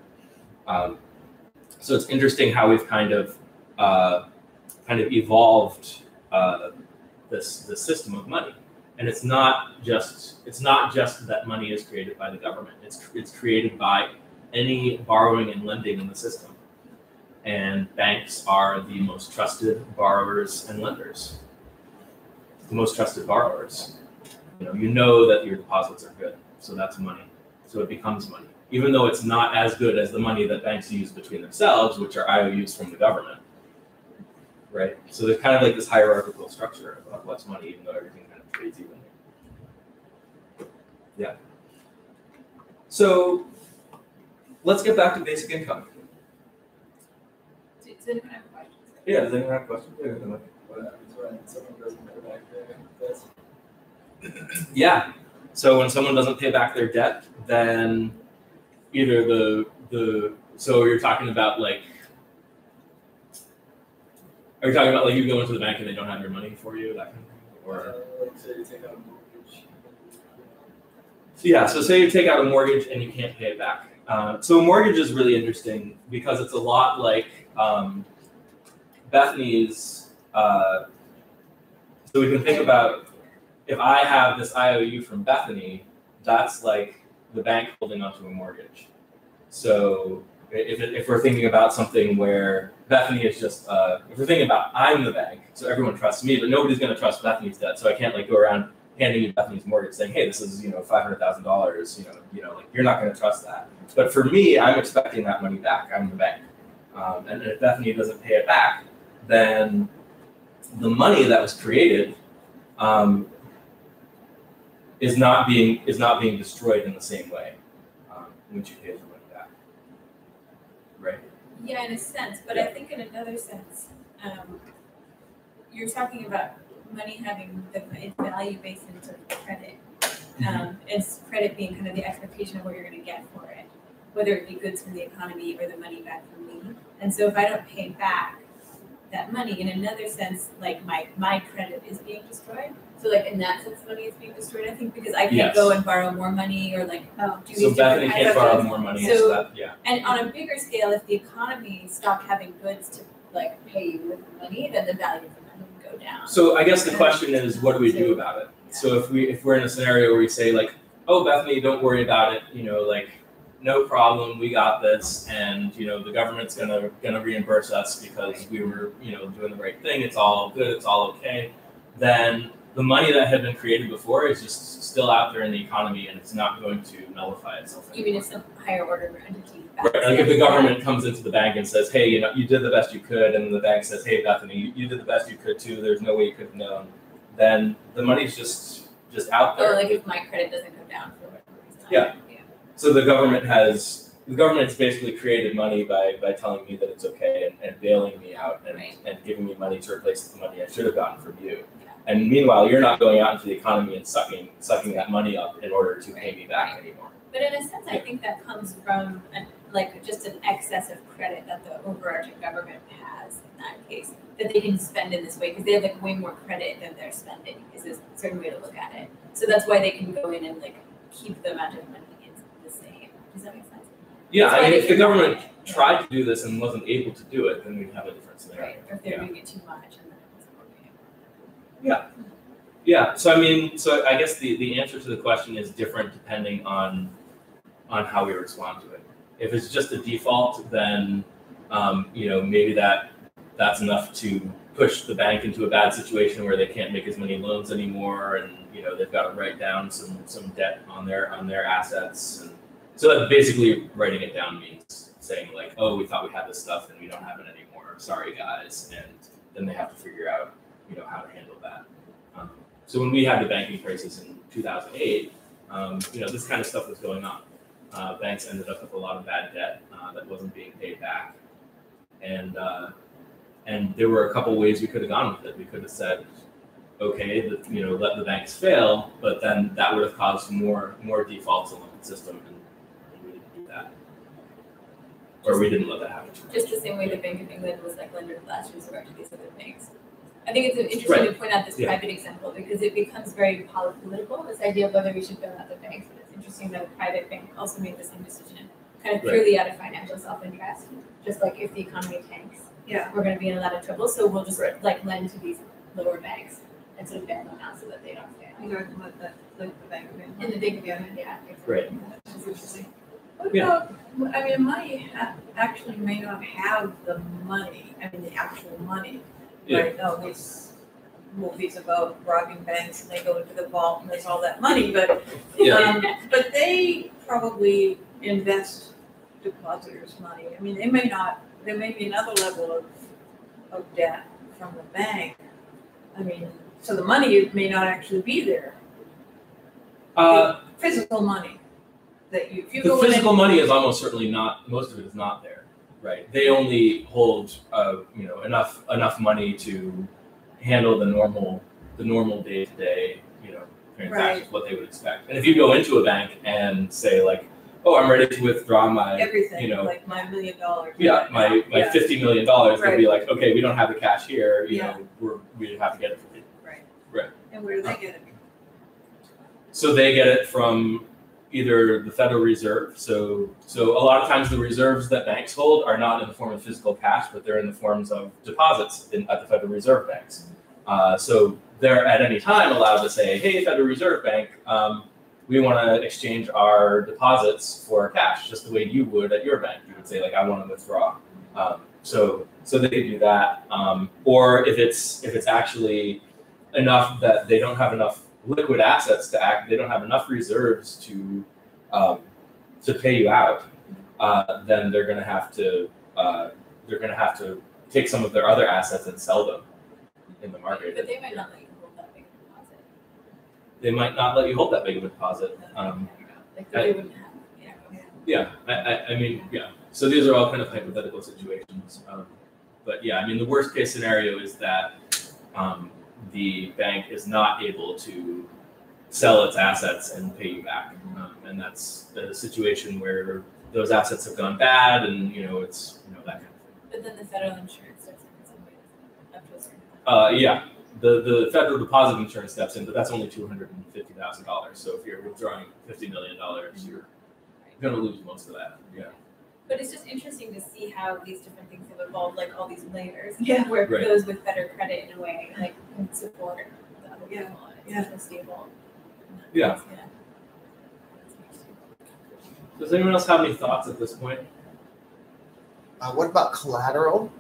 So it's interesting how we've kind of evolved this system of money. And it's not just that money is created by the government. It's created by any borrowing and lending in the system. And banks are the most trusted borrowers and lenders. The most trusted borrowers. You know that your deposits are good, so that's money. So it becomes money, even though it's not as good as the money that banks use between themselves, which are IOUs from the government. Right. So there's kind of like this hierarchical structure of what's money, even though everything kind of trades evenly. Yeah. So let's get back to basic income. Does anyone have questions? Yeah, does anyone have questions? What happens when someone doesn't pay back their debts? Yeah. So when someone doesn't pay back their debt, then either so you're talking about like, are you talking about like you go into the bank and they don't have your money for you, that kind of thing? Or like say you take out a mortgage. Yeah, so say you take out a mortgage and you can't pay it back. So a mortgage is really interesting because it's a lot like Bethany's So we can think about, if I have this IOU from Bethany, that's like the bank holding onto a mortgage. So if we're thinking about something where Bethany is just, if we're thinking about I'm the bank, so everyone trusts me, but nobody's going to trust Bethany's debt. So I can't like go around handing you Bethany's mortgage saying, hey, this is, $500,000, like you're not going to trust that. But for me, I'm expecting that money back. I'm the bank. And if Bethany doesn't pay it back, then the money that was created is not being destroyed in the same way when she pays the money back, right? Yeah, in a sense, but I think in another sense, you're talking about money having its value based in sort of credit. It's credit being kind of the expectation of what you're going to get for it, whether it be goods from the economy or the money back from me. And so if I don't pay back that money, in another sense, like my credit is being destroyed. So like in that sense, money is being destroyed, I think, because I can't go and borrow more money or like do these So different Bethany kinds can't of borrow things. more money. So- that, yeah. And on a bigger scale, if the economy stopped having goods to like pay you with money, then the value of the money would go down. So I guess the question is, what do we do about it? So if we're in a scenario where we say like, oh, Bethany, don't worry about it, like no problem, we got this, and the government's gonna reimburse us because we were doing the right thing. It's all good. It's all okay. Then the money that had been created before is just still out there in the economy, and it's not going to nullify itself anymore. Even if some higher order entity. Right. Like if the government comes into the bank and says, hey, you did the best you could, and the bank says, hey, Bethany, you did the best you could too. There's no way you could have known. Then the money's just out there. Or like if my credit doesn't go down for whatever reason. Yeah. So the government's basically created money by telling me that it's okay and bailing me out and giving me money to replace the money I should have gotten from you. Yeah. And meanwhile, you're not going out into the economy and sucking that money up in order to pay me back anymore. But in a sense, I think that comes from just an excess of credit that the overarching government has in that case, that they can spend in this way because they have like way more credit than they're spending is a certain way to look at it. So that's why they can go in and like keep the amount of money the same. Does that make sense? Yeah, I mean, if the government tried to do this and wasn't able to do it, then we'd have a different scenario. Right, or if they're doing it too much and then it wasn't working. Yeah. So I guess the answer to the question is different depending on how we respond to it. If it's just a default, then maybe that's enough to push the bank into a bad situation where they can't make as many loans anymore, and they've got to write down some debt on their assets. And so that basically writing it down means saying like, oh, we thought we had this stuff and we don't have it anymore. Sorry, guys. And then they have to figure out how to handle that. So when we had the banking crisis in 2008, this kind of stuff was going on. Banks ended up with a lot of bad debt that wasn't being paid back, and there were a couple ways we could have gone with it. We could have said, okay, let the banks fail, but then that would have caused more defaults in the system, and we didn't do that, or we didn't let that happen. Just the same way the Bank of England was like lender of last resort to these other banks. I think it's interesting to point out this private example because it becomes very political, this idea of whether we should bail out the banks. But it's interesting that a private bank also made the same decision, kind of purely out of financial self-interest. Just like if the economy tanks, we're going to be in a lot of trouble, so we'll just like lend to these lower banks and sort of bail them out so that they don't fail. You're talking about the Bank of England. In the Bank of England, yeah. Right. That's interesting. What about, money actually may not have the money, the actual money. Right, no, these movies about robbing banks and they go into the vault and there's all that money, but but they probably invest depositors' money. There may be another level of debt from the bank. So the money may not actually be there. Physical money that if you the go physical in money is almost certainly not. Most of it is not there. Right, they only hold enough money to handle the normal day-to-day transactions, what they would expect. And if you go into a bank and say like, oh, I'm ready to withdraw my everything, like my $1 million. My $50 million, they'll be like, okay, we don't have the cash here. We have to get it from you. Right. Right. And where do they get it? So they get it from either the Federal Reserve. So a lot of times the reserves that banks hold are not in the form of physical cash, but they're in the forms of deposits at the Federal Reserve banks. So they're at any time allowed to say, hey, Federal Reserve Bank, we want to exchange our deposits for cash, just the way you would at your bank. You would say, like, I want to withdraw. So they could do that. Or if it's actually enough that they don't have enough liquid assets to act, they don't have enough reserves to pay you out, then they're going to have to take some of their other assets and sell them in the market. But they might not let you hold that big of a deposit. They might not let you hold that big of a deposit. Like they wouldn't have. Yeah, I mean, yeah. So these are all kind of hypothetical situations. But yeah, I mean, the worst case scenario is that the bank is not able to sell its assets and pay you back. And that's a situation where those assets have gone bad and, it's, that kind of thing. But then the federal insurance steps in some ways up to a certain point. Yeah. The federal deposit insurance steps in, but that's only $250,000. So if you're withdrawing $50 million, you're going to lose most of that. Yeah. But it's just interesting to see how these different things have evolved, like all these layers. Yeah. Where Right. those with better credit, in a way, like can support the other Yeah. people. And Yeah. it's more stable. Yeah. Does anyone else have any thoughts at this point? What about collateral?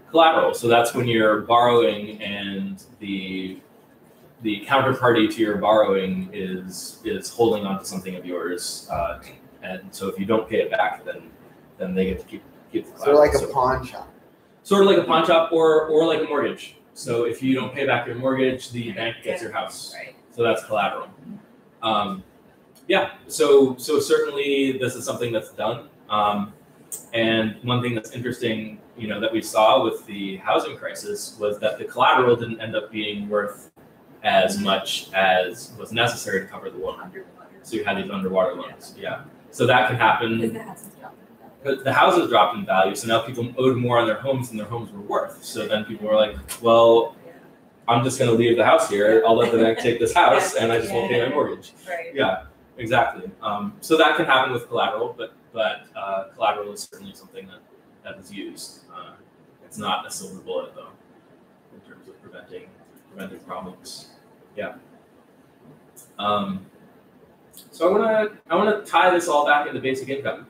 Collateral. So that's when you're borrowing and the counterparty to your borrowing is holding on to something of yours, and so if you don't pay it back, then they get to keep the collateral. So like a pawn shop. Sort of like a pawn shop or like a mortgage. So if you don't pay back your mortgage, the bank gets your house. Right. So that's collateral. Yeah. So certainly this is something that's done. And one thing that's interesting, that we saw with the housing crisis was that the collateral didn't end up being worth as much as was necessary to cover the loan. So you had these underwater loans. Yeah. So that could happen. Because the houses dropped in value. But the houses dropped in value, so now people owed more on their homes than their homes were worth. So then people were like, well, I'm just going to leave the house here. I'll let the bank take this house, and I just won't pay my mortgage. Right. Yeah, exactly. So that can happen with collateral, but collateral is certainly something that is used. It's not a silver bullet, though, in terms of preventing problems. Yeah. So I want to tie this all back into basic income.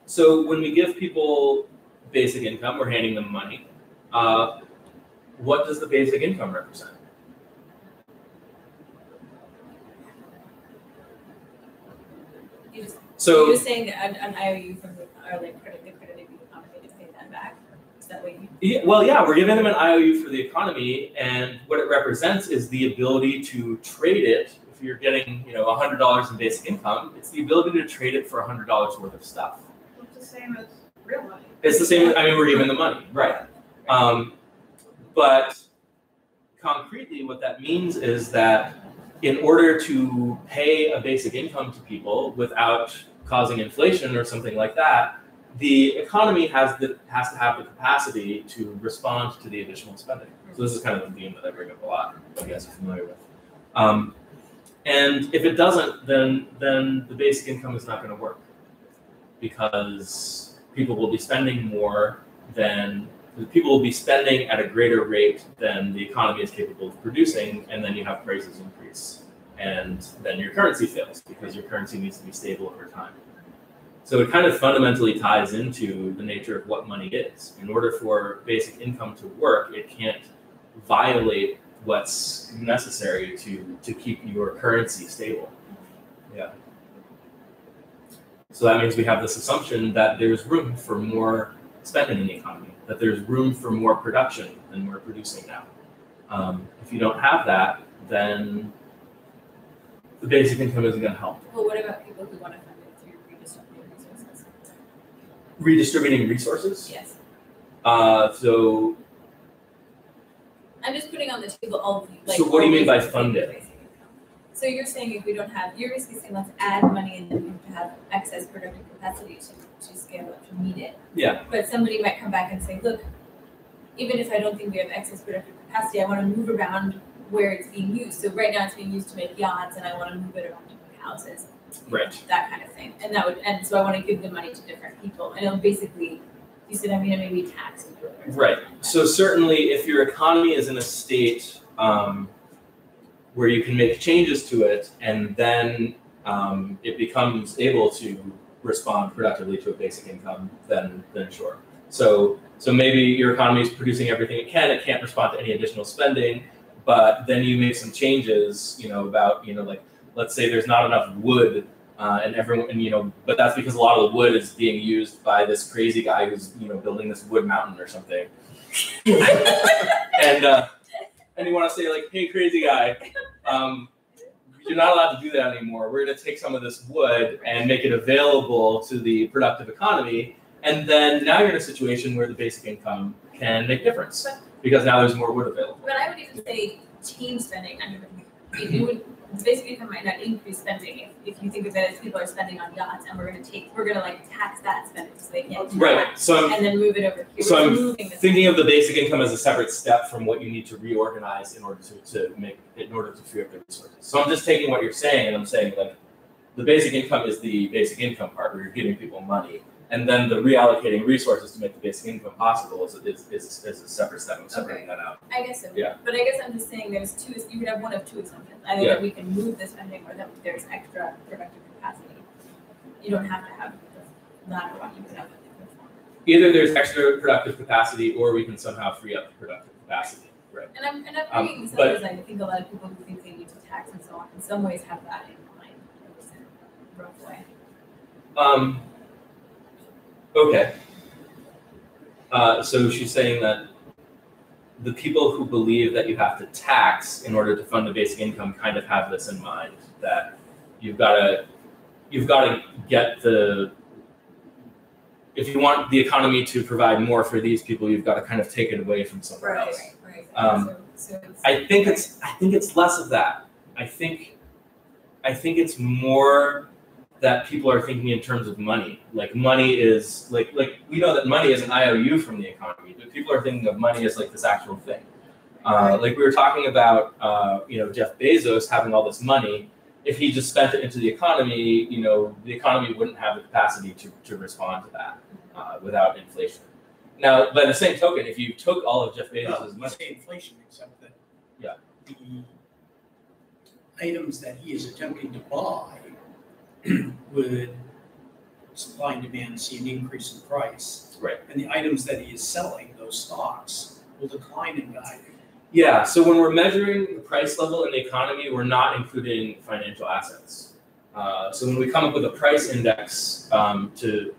So when we give people basic income, we're handing them money. What does the basic income represent? So you're saying that an IOU from the credit of the economy to pay that back. Is that what you? Yeah, well, yeah, we're giving them an IOU for the economy, and what it represents is the ability to trade it. If you're getting, $100 in basic income, it's the ability to trade it for $100 worth of stuff. It's the same as real money. It's the same. I mean, we're giving the money, right? But concretely, what that means is that in order to pay a basic income to people without causing inflation or something like that, the economy has to have the capacity to respond to the additional spending. So this is kind of the theme that I bring up a lot, I guess you're familiar with. And if it doesn't, then the basic income is not going to work because people will be spending at a greater rate than the economy is capable of producing, and then you have prices increase. And then your currency fails because your currency needs to be stable over time. So it kind of fundamentally ties into the nature of what money is. In order for basic income to work, it can't violate what's necessary to keep your currency stable. Yeah. So that means we have this assumption that there's room for more spending in the economy, that there's room for more production than we're producing now. If you don't have that, then the basic income isn't going to help. Well, what about people who want to fund it through redistributing resources? Redistributing resources? Yes. So I'm just putting on the table all the, So what do you mean by fund it? So you're saying if we don't have, you're basically saying let's add money and then we have to have excess productive capacity to scale up to meet it. Yeah. But somebody might come back and say, look, even if I don't think we have excess productive capacity, I want to move around where it's being used. So right now it's being used to make yachts and I want to move it around to houses. Right. That kind of thing. And so I want to give the money to different people. And it'll basically, you said, I'm going to maybe tax you. Right. So certainly if your economy is in a state where you can make changes to it and then it becomes able to respond productively to a basic income, then sure. So maybe your economy is producing everything it can't respond to any additional spending, but then you make some changes, about, like, let's say there's not enough wood but that's because a lot of the wood is being used by this crazy guy who's, building this wood mountain or something. And you want to say like, hey, crazy guy, you're not allowed to do that anymore. We're going to take some of this wood and make it available to the productive economy. And then now you're in a situation where the basic income can make a difference because now there's more wood available. But I would even say team spending. The basic income might not increase spending if you think of it as people are spending on yachts and we're gonna like tax that spending so they can't do right. That, and then move it over here. So I'm thinking of the basic income as a separate step from what you need to reorganize in order to free up the resources. So I'm just taking what you're saying and I'm saying like the basic income is the basic income part where you're giving people money. And then the reallocating resources to make the basic income possible is a separate step. I'm separating that out. I guess so. Yeah. But I guess I'm just saying there's two. You could have one of two assumptions. Either that we can move the spending, or that there's extra productive capacity. You don't have to have the latter one. You could have either there's extra productive capacity, or we can somehow free up the productive capacity. Right. And I'm thinking this because I think a lot of people who think they need to tax and so on, in some ways have that in mind, in a rough way. Okay. So she's saying that the people who believe that you have to tax in order to fund the basic income kind of have this in mind, that you've got to get if you want the economy to provide more for these people, you've got to kind of take it away from somewhere else. Right. I think it's less of that. I think it's more that people are thinking in terms of money. Like money is like we know that money is an IOU from the economy, but people are thinking of money as like this actual thing. Like we were talking about, Jeff Bezos having all this money. If he just spent it into the economy, the economy wouldn't have the capacity to respond to that without inflation. Now, by the same token, if you took all of Jeff Bezos' money, say inflation, except that the items that he is attempting to buy would supply and demand see an increase in price. Right. And the items that he is selling, those stocks, will decline in value. Yeah, so when we're measuring the price level in the economy, we're not including financial assets. So when we come up with a price index to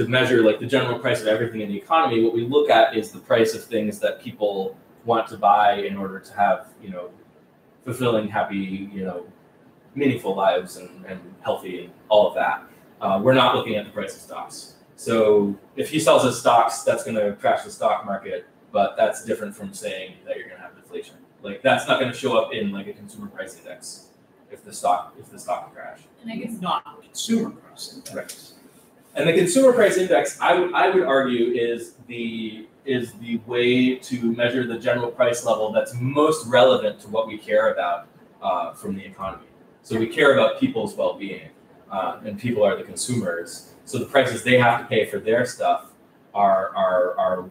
measure like the general price of everything in the economy, what we look at is the price of things that people want to buy in order to have, fulfilling, happy, meaningful lives and healthy and all of that. We're not looking at the price of stocks. So if he sells his stocks, that's going to crash the stock market, but that's different from saying that you're going to have deflation. Like that's not going to show up in like a consumer price index if the stock crash. And I guess not consumer price index. Right. And the consumer price index, I would argue, is the way to measure the general price level that's most relevant to what we care about from the economy. So we care about people's well-being, and people are the consumers. So the prices they have to pay for their stuff are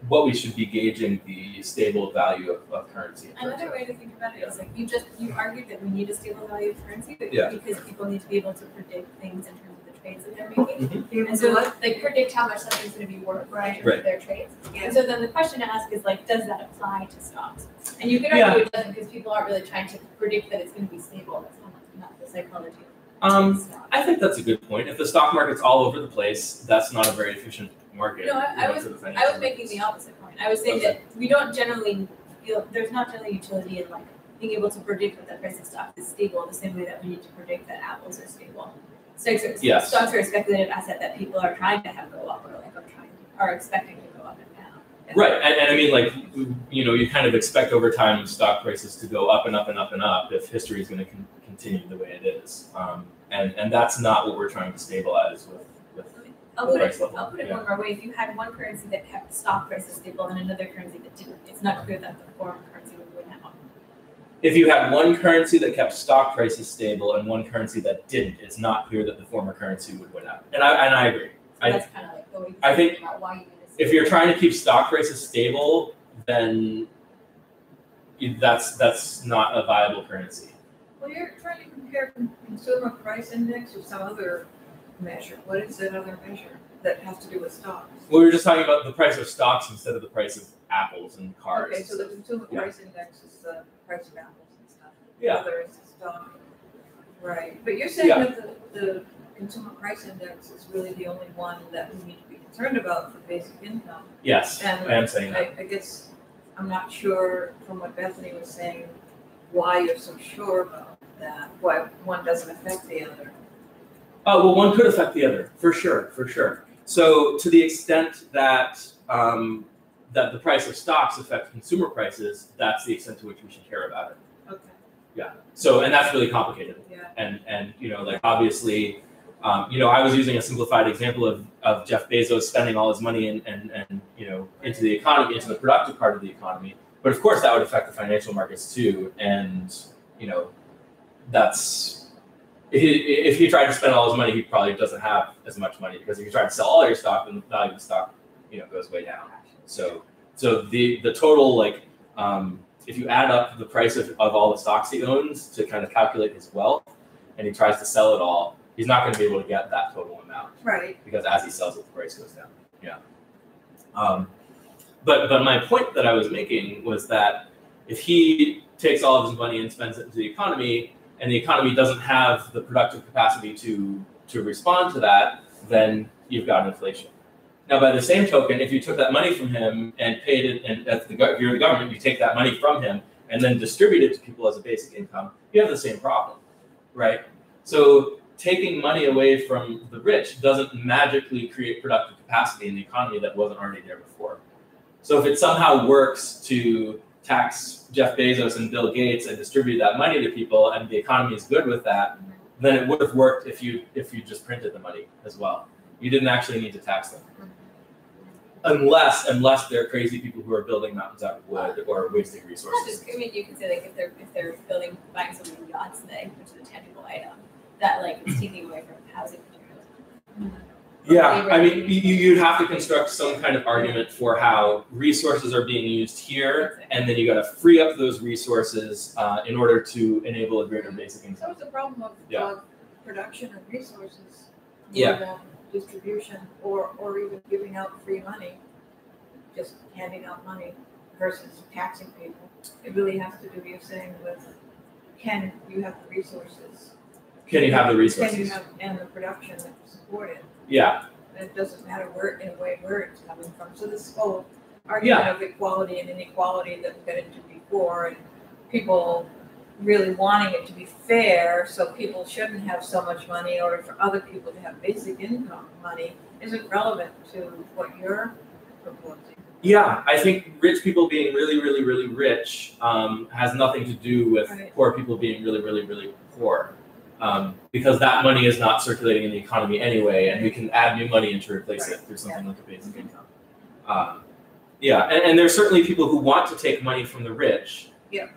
what we should be gauging the stable value of currency. Another way to think about it is like you argued that we need a stable value of currency because people need to be able to predict things in terms of the trades that they're making. Mm-hmm. And so like predict how much something's going to be worth in terms of their trades. Yeah. And so then the question to ask is like, does that apply to stocks? And you can argue it doesn't because people aren't really trying to predict that it's going to be stable. That's not the psychology. I think that's a good point. If the stock market's all over the place, that's not a very efficient market. No, I was making the opposite point. I was saying that we don't generally feel there's not generally utility in like being able to predict that the price of stock is stable the same way that we need to predict that apples are stable. Stocks are a speculative asset that people are trying to have go up or like are expecting to go up and down. Right, and I mean like you kind of expect over time stock prices to go up and up and up and up if history is going to continue the way it is, and that's not what we're trying to stabilize with. I'll put it one more way. If you had one currency that kept stock prices stable and another currency that didn't, it's not clear that the foreign currency would win out. if you had one currency that kept stock prices stable and one currency that didn't, it's not clear that the former currency would win out. And I agree. So that's kind of like the way I think about why you need if you're trying to keep stock prices stable, then that's not a viable currency. Well, you're trying to compare consumer price index with some other measure. What is that other measure that has to do with stocks? Well, we were just talking about the price of stocks instead of the price of apples and cars. Okay, so the consumer price index is the price of apples and stuff. Yeah. Whether it's the stock. Right. But you're saying that the consumer price index is really the only one that we need to be concerned about for basic income. Yes, And I am saying that. I guess I'm not sure from what Bethany was saying why you're so sure about that, why one doesn't affect the other. Oh, well, one could affect the other, for sure. So to the extent that that the price of stocks affect consumer prices, that's the extent to which we should care about it. Okay. Yeah. So, and that's really complicated. Yeah. And like obviously, I was using a simplified example of Jeff Bezos spending all his money and into the economy, into the productive part of the economy. But of course, that would affect the financial markets too. And that's if he tried to spend all his money, he probably doesn't have as much money, because if you try to sell all your stock, then the value of the stock goes way down. So the total, if you add up the price of all the stocks he owns to kind of calculate his wealth, and he tries to sell it all, he's not going to be able to get that total amount. Right. Because as he sells it, the price goes down. Yeah. But my point that I was making was that if he takes all of his money and spends it into the economy, and the economy doesn't have the productive capacity to respond to that, then you've got inflation. Now, by the same token, if you took that money from him and paid it, and if you're the government, you take that money from him and then distribute it to people as a basic income, you have the same problem, right? So taking money away from the rich doesn't magically create productive capacity in the economy that wasn't already there before. So if it somehow works to tax Jeff Bezos and Bill Gates and distribute that money to people, and the economy is good with that, then it would have worked if you just printed the money as well. You didn't actually need to tax them. Unless they're crazy people who are building mountains out of wood or wasting resources. You could say if they're buying so many yachts, which is a tangible item, that is taking away from housing materials. Yeah, I mean, you'd have to construct some kind of argument for how resources are being used here, and then you got to free up those resources in order to enable a greater basic income. So it's a problem of production of resources, more than distribution, or even giving out free money, just handing out money versus taxing people. It really has to do, you're saying, with can you have the resources? Can you have the resources? Can you have and the production that support it? Yeah. And it doesn't matter where it's coming from. So this whole argument of equality and inequality that we got into before, and people really wanting it to be fair, so people shouldn't have so much money in order for other people to have basic income money, isn't relevant to what you're proposing. Yeah, I think rich people being really, really, really rich has nothing to do with poor people being really, really, really poor. Because that money is not circulating in the economy anyway, and we can add new money in to replace it through something like a basic income. And there's certainly people who want to take money from the rich. Yeah.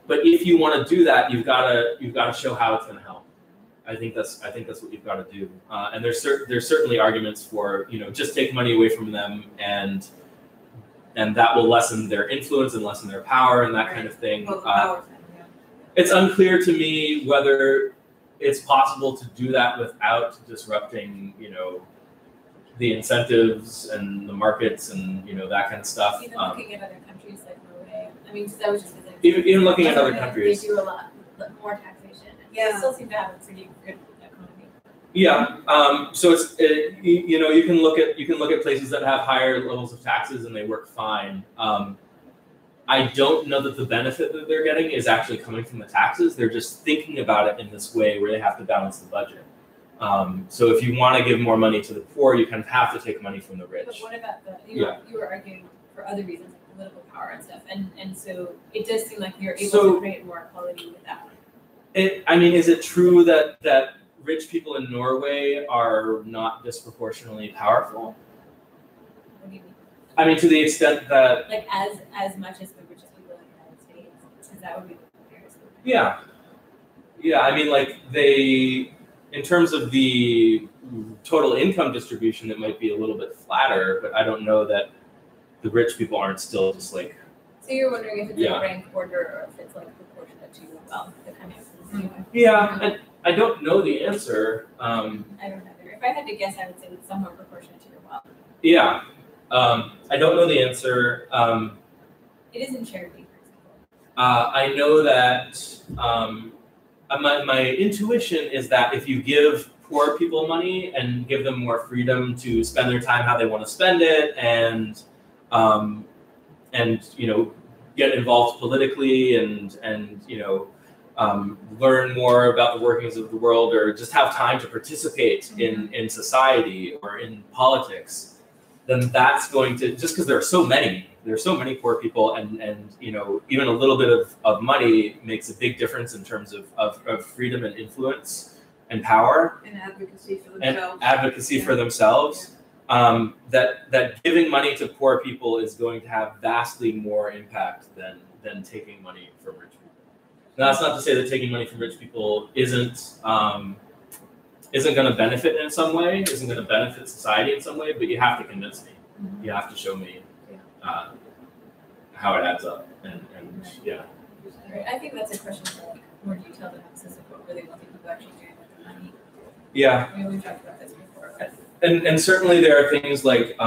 But if you want to do that, you've got to show how it's going to help. I think that's what you've got to do. And there's certainly arguments for just take money away from them, and that will lessen their influence and lessen their power and that kind of thing. Well, the power thing, It's unclear to me whether it's possible to do that without disrupting, the incentives and the markets and that kind of stuff. Even looking at other countries like Norway. I mean, that was just even looking at other countries. They do a lot more taxation. They still seem to have a pretty good economy. Yeah. So you can look at places that have higher levels of taxes and they work fine. I don't know that the benefit that they're getting is actually coming from the taxes. They're just thinking about it in this way where they have to balance the budget. So if you want to give more money to the poor, you kind of have to take money from the rich. But what about you were arguing for other reasons, like political power and stuff, and so it does seem like you're able to create more equality with that one. Is it true that rich people in Norway are not disproportionately powerful? What do you mean? To the extent that as much as the richest people in the United States, because that would be the Yeah. I mean, like in terms of the total income distribution, it might be a little bit flatter, but I don't know that the rich people aren't still just like. So you're wondering if it's Yeah. a rank order or if it's like proportionate to your wealth, the kind of. Yeah, I don't know the answer. I don't either. If I had to guess, I would say it's somewhat proportionate to your wealth. Yeah, I don't know the answer. It is in charity, for example. I know that my intuition is that if you give poor people money and give them more freedom to spend their time how they want to spend it, and get involved politically and learn more about the workings of the world, or just have time to participate in society or in politics, then that's going to, just because there are so many poor people, and even a little bit of money makes a big difference in terms of freedom and influence and power And advocacy for themselves. For themselves. That giving money to poor people is going to have vastly more impact than taking money from rich people. Now, that's not to say that taking money from rich people isn't going to benefit in some way, isn't going to benefit society in some way, but you have to convince me. Mhm. You have to show me how it adds up, and yeah. Right. I think that's a question for like more detailed analysis of what really wealthy people actually doing with the money. Yeah. I mean, we've talked about this before. And certainly there are things like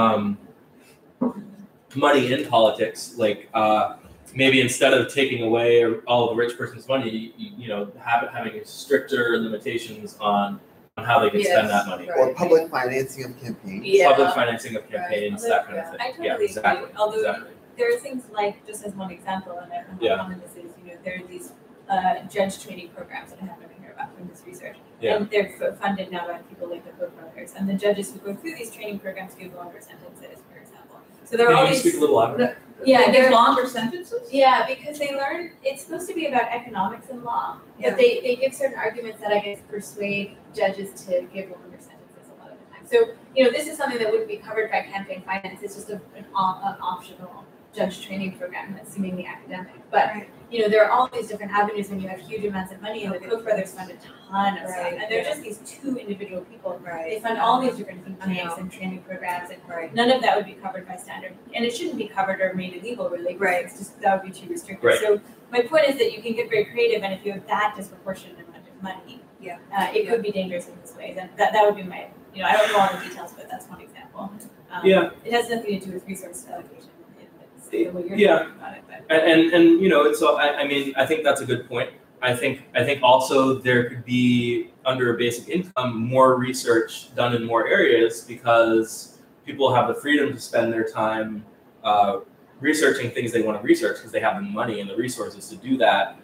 money in politics, like maybe instead of taking away all of the rich person's money, having stricter limitations on how they can spend that money. Or public financing of campaigns. Yeah. Public financing of campaigns, that kind of thing. I totally Yeah, exactly. agree. Although exactly. there are things like, just as one example, and I don't know how common this is, there are these judge training programs that I happen to hear about from this research. Yeah. And they're funded now by people like the Koch brothers. And the judges who go through these training programs give longer sentences, for example. So there are all Can you these. speak a little louder? Yeah, They they're give longer sentences? Yeah, because they learn, it's supposed to be about economics and law, but they give certain arguments that I guess persuade judges to give longer sentences a lot of the time. So, this is something that wouldn't be covered by campaign finance. It's just an optional judge training program that's seemingly academic. But, there are all these different avenues when you have huge amounts of money, and the Koch brothers fund a ton of stuff. And they're just these two individual people. They fund all these different think tanks and training programs, and none of that would be covered by standard. And it shouldn't be covered or made illegal, really. It's just, that would be too restrictive. Right. So my point is that you can get very creative, and if you have that disproportionate amount of money, it could be dangerous in this way. Then that would be my, I don't know all the details, but that's one example. It has nothing to do with resource allocation. The way you're talking about it, but. And so I think that's a good point. I think also there could be, under a basic income, more research done in more areas, because people have the freedom to spend their time researching things they want to research because they have the money and the resources to do that.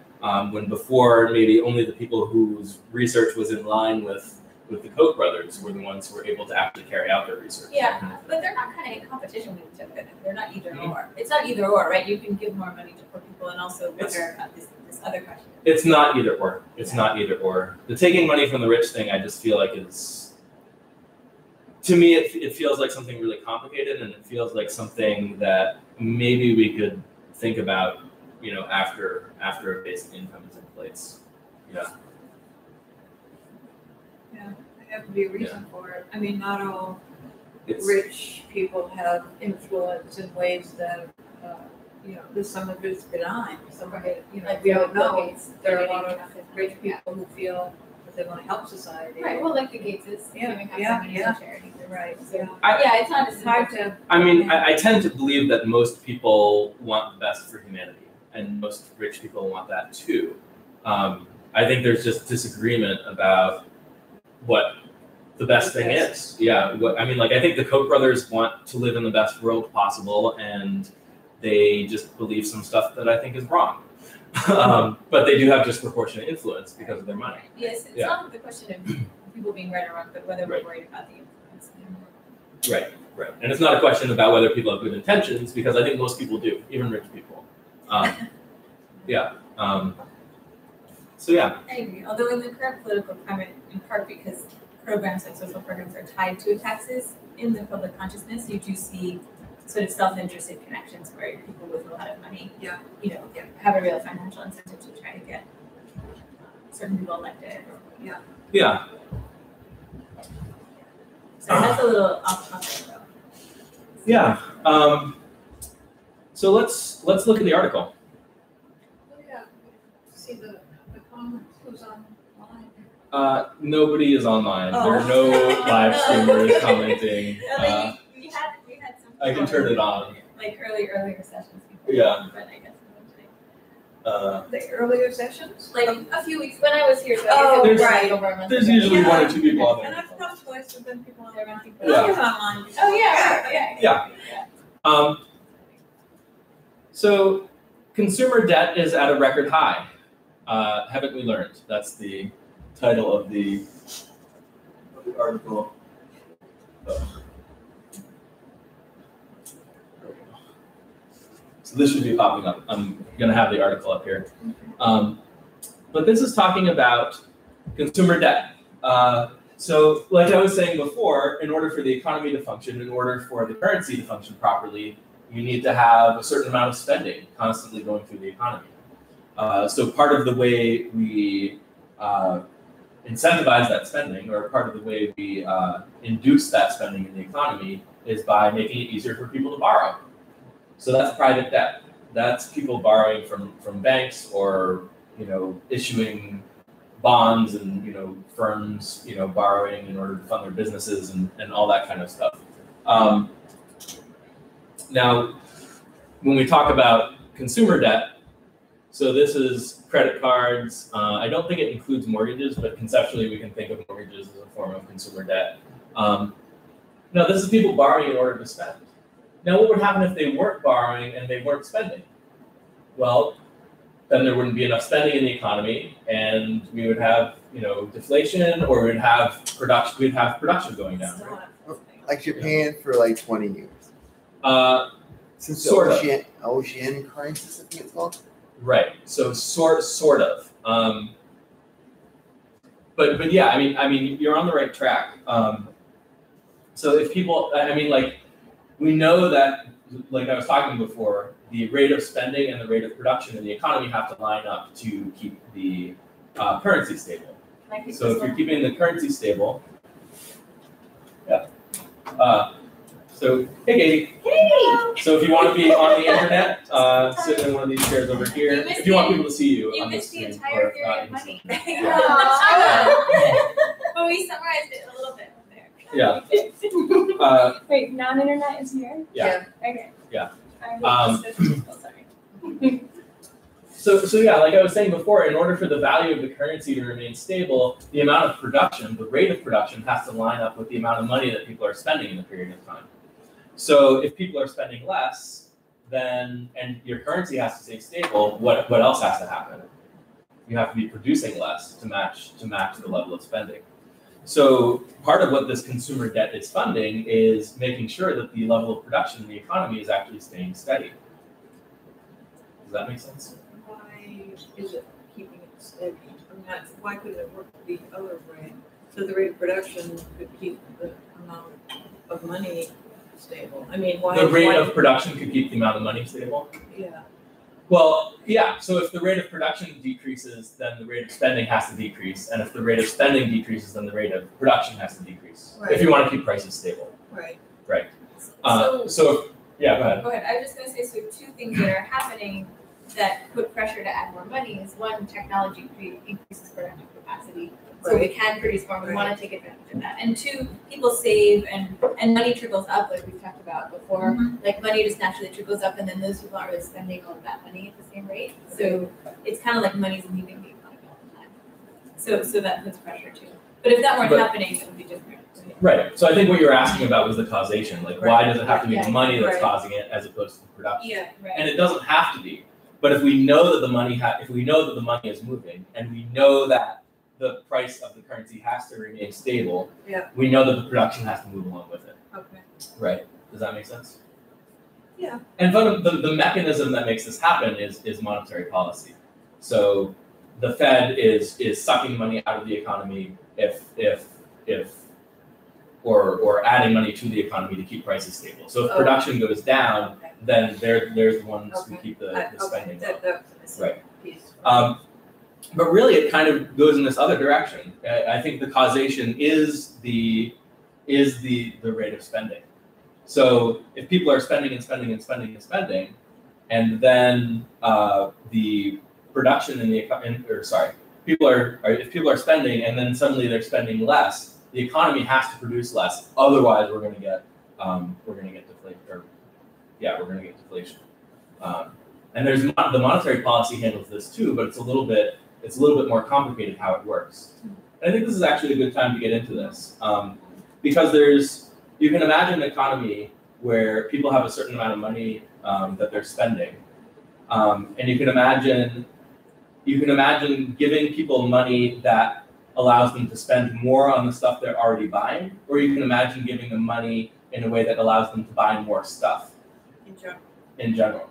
When before, maybe only the people whose research was in line with the Koch brothers were the ones who were able to actually carry out their research. Yeah, but they're not kind of in competition with each other. They're not either or. It's not either or, right? You can give more money to poor people and also wonder about this other question. It's not either or. It's not either or. The taking money from the rich thing, I just feel like is, to me, it feels like something really complicated, and it feels like something that maybe we could think about, after a basic income is in place. Yeah. Yeah, there has to be a reason for it. I mean, not all rich people have influence in ways that, some of it's benign. Some of it, Like we don't know. Gates, There are a lot of rich people who feel that they want to help society. Right, well, like the Gateses. Charity. Right. So, I- it's not as Hard to. I mean, I tend to believe that most people want the best for humanity, and most rich people want that too. I think there's just disagreement about what the best thing is. Yeah. I think the Koch brothers want to live in the best world possible, and they just believe some stuff that I think is wrong. But they do have disproportionate influence because of their money. Yes, it's not the question of people being right or wrong, but whether we're worried about the influence. Right. And it's not a question about whether people have good intentions, because I think most people do, even rich people. So yeah. I agree. Although in the current political climate, in part because programs like social programs are tied to taxes in the public consciousness, you do see sort of self-interested connections where people with a lot of money, have a real financial incentive to try to get certain people elected. Yeah. So that's a little off topic though. Yeah. So let's look at the article. Oh, yeah. See the comments, who's online? Nobody is online. Oh. There are no live streamers commenting. We had some. I can turn it on. Like earlier sessions. Before, Yeah. But I guess eventually. The earlier sessions? Like a few weeks when I was here. So Oh, I guess it was right. over a month There's ago. usually one or two people on And there. I've come twice with them people on There there. were people. Yeah. Who's online? Oh yeah. Yeah. So consumer debt is at a record high. Haven't we learned? That's the title of the article. So this should be popping up. I'm going to have the article up here. But this is talking about consumer debt. So like I was saying before, in order for the economy to function, in order for the currency to function properly, you need to have a certain amount of spending constantly going through the economy. So part of the way we incentivize that spending, or part of the way we induce that spending in the economy, is by making it easier for people to borrow. So that's private debt. That's people borrowing from banks, or issuing bonds, and firms borrowing in order to fund their businesses and all that kind of stuff. Now, when we talk about consumer debt, so this is credit cards. I don't think it includes mortgages, but conceptually we can think of mortgages as a form of consumer debt. No, this is people borrowing in order to spend. Now, what would happen if they weren't borrowing and they weren't spending? Well, then there wouldn't be enough spending in the economy, and we would have, deflation, or we'd have production. We'd have production going down. Right? Like Japan for like 20 years. Since Sort of. the ocean crisis, I think it's called. Right. So sort of. But yeah, I mean, you're on the right track. So if people, we know that, like I was talking before, the rate of spending and the rate of production in the economy have to line up to keep the currency stable. So if you're keeping the currency stable, yeah. So hey, Katie. Hey. So if you want to be on the internet, sit in one of these chairs over here. If you want people to see you, You on the missed the screen, entire or theory not of in money. the screen. But we summarized it a little bit there. Yeah. Wait, non-internet is here? Yeah. Okay. Yeah. Sorry. So yeah, like I was saying before, in order for the value of the currency to remain stable, the amount of production, the rate of production, has to line up with the amount of money that people are spending in the period of time. So if people are spending less, then, and your currency has to stay stable, what else has to happen? You have to be producing less to match the level of spending. So part of what this consumer debt is funding is making sure that the level of production in the economy is actually staying steady. Does that make sense? Why is it keeping it steady? Why couldn't it work the other way? So the rate of production could keep the amount of money stable. I mean, why? The rate of production could keep the amount of money stable? Yeah. Well, yeah. So if the rate of production decreases, then the rate of spending has to decrease. And if the rate of spending decreases, then the rate of production has to decrease. Right. If you want to keep prices stable. Right. Right. So Yeah, go ahead. go ahead. I was just going to say, so two things that are happening that put pressure to add more money is, one, technology increases productive capacity. So we can produce more, we want to take advantage of that. And two, people save and money trickles up, like we've talked about before. Like money just naturally trickles up, and then those people aren't really spending all of that money at the same rate. So it's kind of like money's leaving the economy all the time. So that puts pressure too. But if that weren't happening, it would be different. Right. So I think what you were asking about was the causation. Like, why does it have to be Yeah. the money that's Right. causing it as opposed to the production? Yeah. Right. And it doesn't have to be. But if we know that the money if we know that the money is moving, and we know that the price of the currency has to remain stable, Yeah. we know that the production has to move along with it. Okay. Right. Does that make sense? Yeah. And the mechanism that makes this happen is monetary policy. So the Fed is sucking money out of the economy or adding money to the economy to keep prices stable. So if production goes down, Okay. then they're the ones who Okay. keep the spending That going. was the missing Right. piece. But really, it kind of goes in this other direction. I think the causation is the rate of spending. So if people are spending and spending and spending and spending, and then the production in the if people are spending and then suddenly they're spending less, the economy has to produce less. Otherwise, we're going to get deflation. And there's the monetary policy handles this too, but it's a little bit more complicated how it works. And I think this is actually a good time to get into this because you can imagine an economy where people have a certain amount of money that they're spending, and you can imagine giving people money that allows them to spend more on the stuff they're already buying, or you can imagine giving them money in a way that allows them to buy more stuff. In general,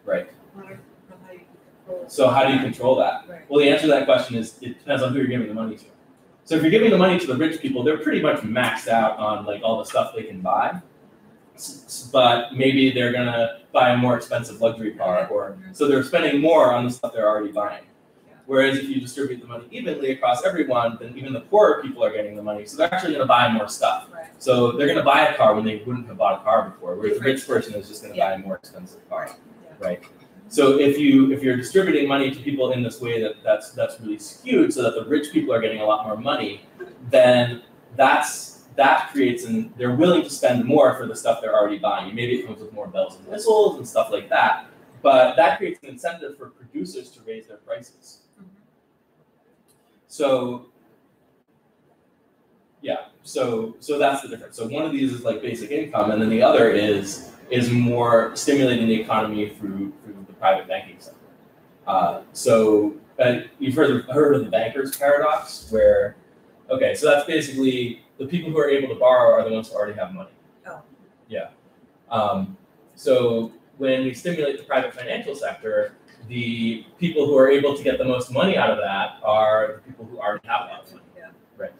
right? So how do you control that? Right. Well, the answer to that question is it depends on who you're giving the money to. So if you're giving the money to the rich people, they're pretty much maxed out on like all the stuff they can buy, but maybe they're gonna buy a more expensive luxury car, or so they're spending more on the stuff they're already buying. Whereas if you distribute the money evenly across everyone, then even the poorer people are getting the money, so they're actually gonna buy more stuff. Right. So they're gonna buy a car when they wouldn't have bought a car before, whereas the rich person is just gonna buy a more expensive car, right? So if you're distributing money to people in this way that's really skewed, so that the rich people are getting a lot more money, then that creates they're willing to spend more for the stuff they're already buying. Maybe it comes with more bells and whistles and stuff like that, but that creates an incentive for producers to raise their prices. So that's the difference. So one of these is like basic income, and then the other is more stimulating the economy through the private banking sector. You've heard of the banker's paradox, where so that's basically the people who are able to borrow are the ones who already have money. Oh. Yeah. So when we stimulate the private financial sector, the people who are able to get the most money out of that are the people who already have a lot of money. Yeah. Right.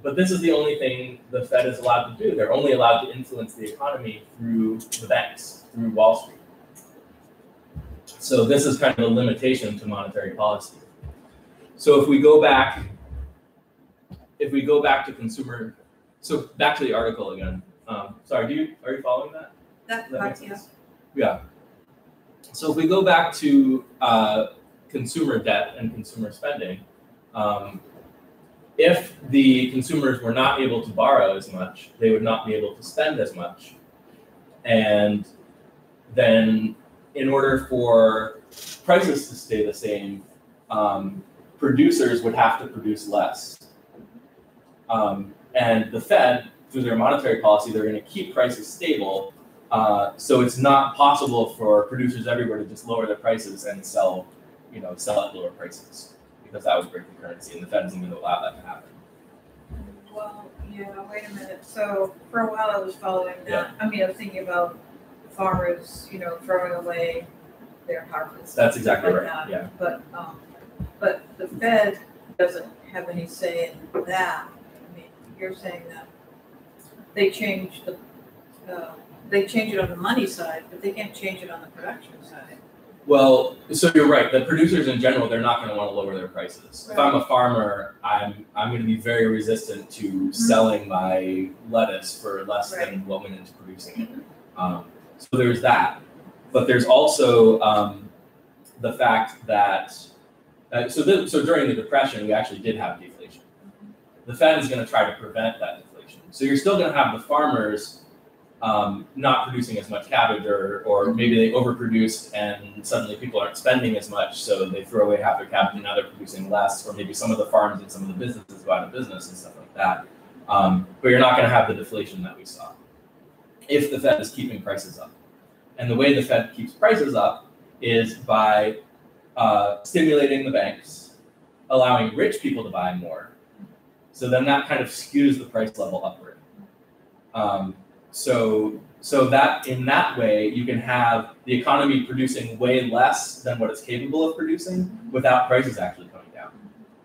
But this is the only thing the Fed is allowed to do. They're only allowed to influence the economy through the banks, through Wall Street. So this is kind of a limitation to monetary policy. So if we go back to consumer, so back to the article again. Sorry, are you following that? That makes sense. Yeah. So if we go back to consumer debt and consumer spending, if the consumers were not able to borrow as much, they would not be able to spend as much. And then in order for prices to stay the same, producers would have to produce less. And the Fed, through their monetary policy, they're going to keep prices stable. So it's not possible for producers everywhere to just lower their prices and sell at lower prices, because that would break the currency, and the Fed isn't going to allow that to happen. Well, wait a minute. So for a while I was following that. Yeah. I mean, I was thinking about farmers, throwing away their harvests. That's exactly right. That. Yeah. But the Fed doesn't have any say in that. I mean, you're saying that they change it on the money side, but they can't change it on the production side. Well, so you're right. The producers in general, they're not going to want to lower their prices. Right. If I'm a farmer, I'm going to be very resistant to selling my lettuce for less than what went into producing it. So there's that. But there's also the fact that so during the Depression, we actually did have deflation. The Fed is going to try to prevent that deflation. So you're still going to have the farmers not producing as much cabbage, or maybe they overproduced and suddenly people aren't spending as much, so they throw away half their cabbage and now they're producing less, or maybe some of the farms and some of the businesses go out of business and stuff like that. But you're not going to have the deflation that we saw if the Fed is keeping prices up. And the way the Fed keeps prices up is by stimulating the banks, allowing rich people to buy more. So then that kind of skews the price level upward. So that in that way, you can have the economy producing way less than what it's capable of producing without prices actually coming down.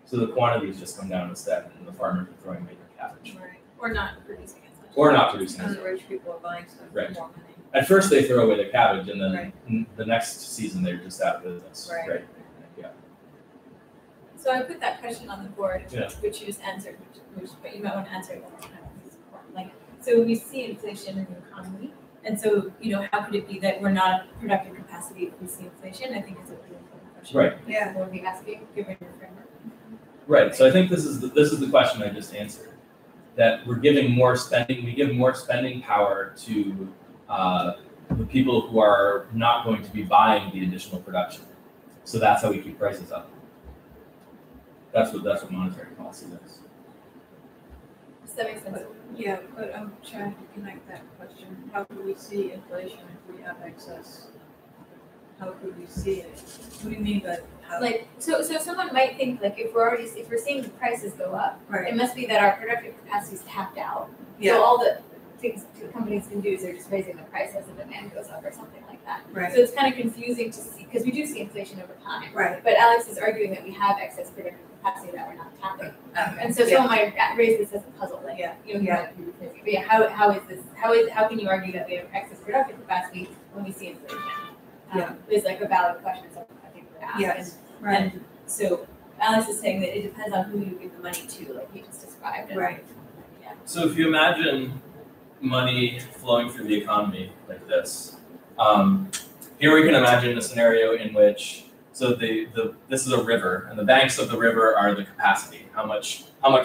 So the quantities just come down instead, and the farmers are throwing away their cabbage. Right. Or not producing as much. Or not producing as And much. the rich people are buying stuff for more money. At first they throw away their cabbage, and then the next season they're just out of business. Right. Yeah. So I put that question on the board, Yeah. which you just answered, but you might want to answer it one more time. Like, so we see inflation in the economy, and so, how could it be that we're not at productive capacity if we see inflation? I think it's a really important question. Right. Yeah. We'll be asking, given your framework. Right. So I think this is the question I just answered. That we give more spending power to the people who are not going to be buying the additional production. So that's how we keep prices up. That's what monetary policy does. Does that make sense? Yeah, but I'm trying to connect that question. How could we see inflation if we have excess? How could we see it? What do you mean by how? Like, so someone might think, like, if we're seeing the prices go up, Right. it must be that our productive capacity is tapped out. Yeah. So all the things the companies can do is they're just raising the price as the demand goes up or something like that. Right. So it's kind of confusing to see, because we do see inflation over time. Right. But Alex is arguing that we have excess productive capacity that we're not tapping. Okay. And so someone might raise this as a puzzle, like, Yeah. you might be crazy. But yeah, how can you argue that we have excess productive capacity when we see inflation? Yeah. Is like a valid question, something I think we're asked. Yes. And, Right. and so Alex is saying that it depends on who you give the money to, like you just described. And, Right. Yeah. So if you imagine money flowing through the economy like this, here we can imagine a scenario in which this is a river, and the banks of the river are the capacity, how much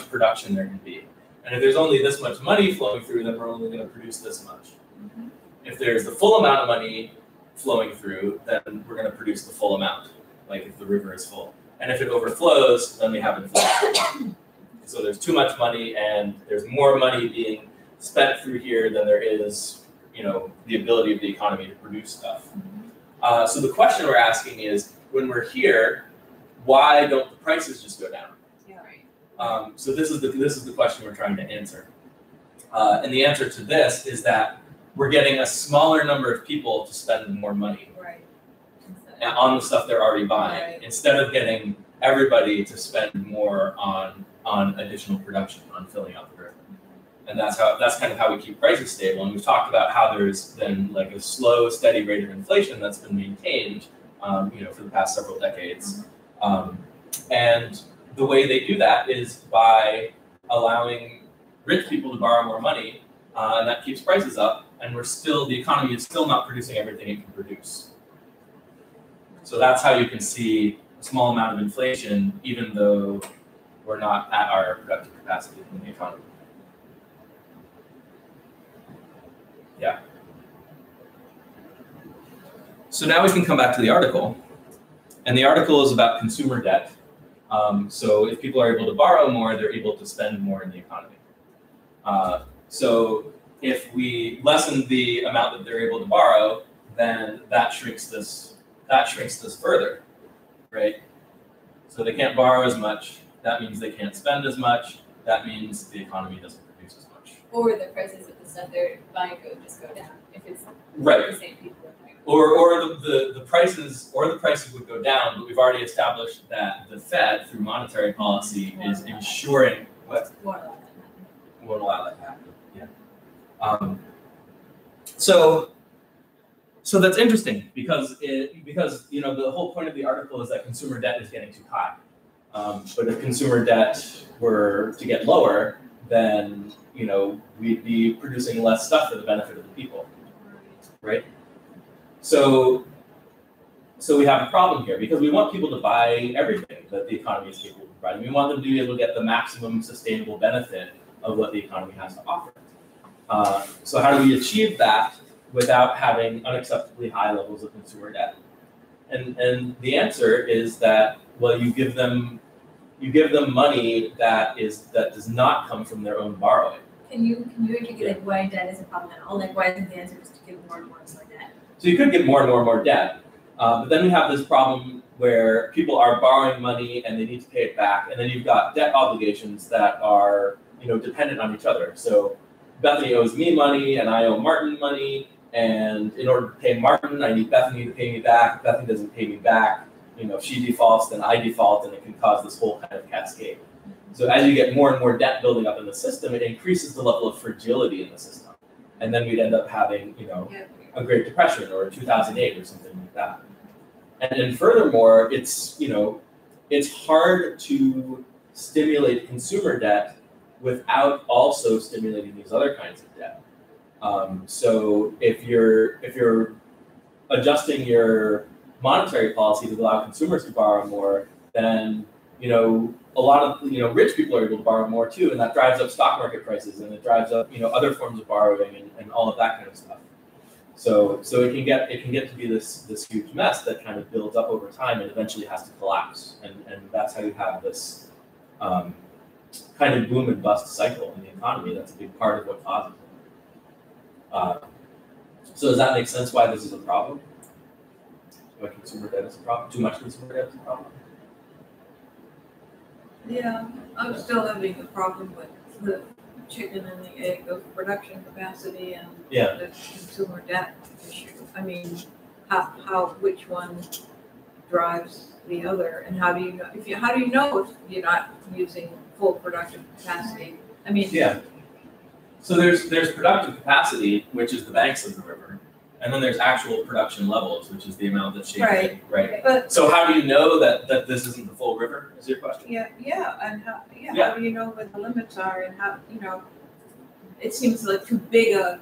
production there can be. And if there's only this much money flowing through, then we're only going to produce this much. Mhm. If there's the full amount of money flowing through, then we're going to produce the full amount, like if the river is full. And if it overflows, then we have inflation. So there's too much money, and there's more money being spent through here than there is, the ability of the economy to produce stuff. So the question we're asking is, when we're here, why don't the prices just go down? Yeah. Right. So this is the question we're trying to answer. And the answer to this is that we're getting a smaller number of people to spend more money Right. on the stuff they're already buying, Right. instead of getting everybody to spend more on additional production, on filling out the river. And that's kind of how we keep prices stable. And we've talked about how there's been like a slow, steady rate of inflation that's been maintained, for the past several decades. And the way they do that is by allowing rich people to borrow more money, and that keeps prices up. And the economy is still not producing everything it can produce. So that's how you can see a small amount of inflation, even though we're not at our productive capacity in the economy. Yeah. So now we can come back to the article. And the article is about consumer debt. So if people are able to borrow more, they're able to spend more in the economy. So if we lessen the amount that they're able to borrow, then that shrinks this further, right? So they can't borrow as much. That means they can't spend as much. That means the economy doesn't produce as much. Or the prices of the stuff they're buying just go down if it's Right. the same people. Or the prices would go down, but we've already established that the Fed, through monetary policy, is ensuring what won't allow that to happen. Yeah. So that's interesting because the whole point of the article is that consumer debt is getting too high. But if consumer debt were to get lower, then we'd be producing less stuff for the benefit of the people, right? So we have a problem here because we want people to buy everything that the economy is capable of providing. We want them to be able to get the maximum sustainable benefit of what the economy has to offer. So how do we achieve that without having unacceptably high levels of consumer debt? And the answer is that, well, you give them money that does not come from their own borrowing. Can you articulate why debt is a problem at all? Like, why isn't the answer just to give more and more debt? So you could get more and more debt, but then we have this problem where people are borrowing money and they need to pay it back, and then you've got debt obligations that are dependent on each other. So Bethany owes me money, and I owe Martin money, and in order to pay Martin, I need Bethany to pay me back. If Bethany doesn't pay me back, if she defaults, then I default, and it can cause this whole kind of cascade. So as you get more and more debt building up in the system, it increases the level of fragility in the system, and then we'd end up having a Great Depression or 2008 or something like that. And then furthermore, it's it's hard to stimulate consumer debt without also stimulating these other kinds of debt. So if you're adjusting your monetary policy to allow consumers to borrow more, then a lot of rich people are able to borrow more too, and that drives up stock market prices, and it drives up other forms of borrowing and all of that kind of stuff. So it can get to be this huge mess that kind of builds up over time and eventually has to collapse, and that's how you have this kind of boom and bust cycle in the economy. That's a big part of what causes it. So does that make sense why this is a problem? Why consumer debt is a problem? Too much consumer debt is a problem? Yeah, I'm still having a problem with the chicken and the egg of production capacity and the consumer debt issue. I mean, which one drives the other, and how do you know if you're not using full productive capacity? I mean, so there's productive capacity, which is the banks of the river, and then there's actual production levels, which is the amount that's shaped. Right. But so how do you know that this isn't the full river? Is your question? And how do you know what the limits are, and how it seems like too big a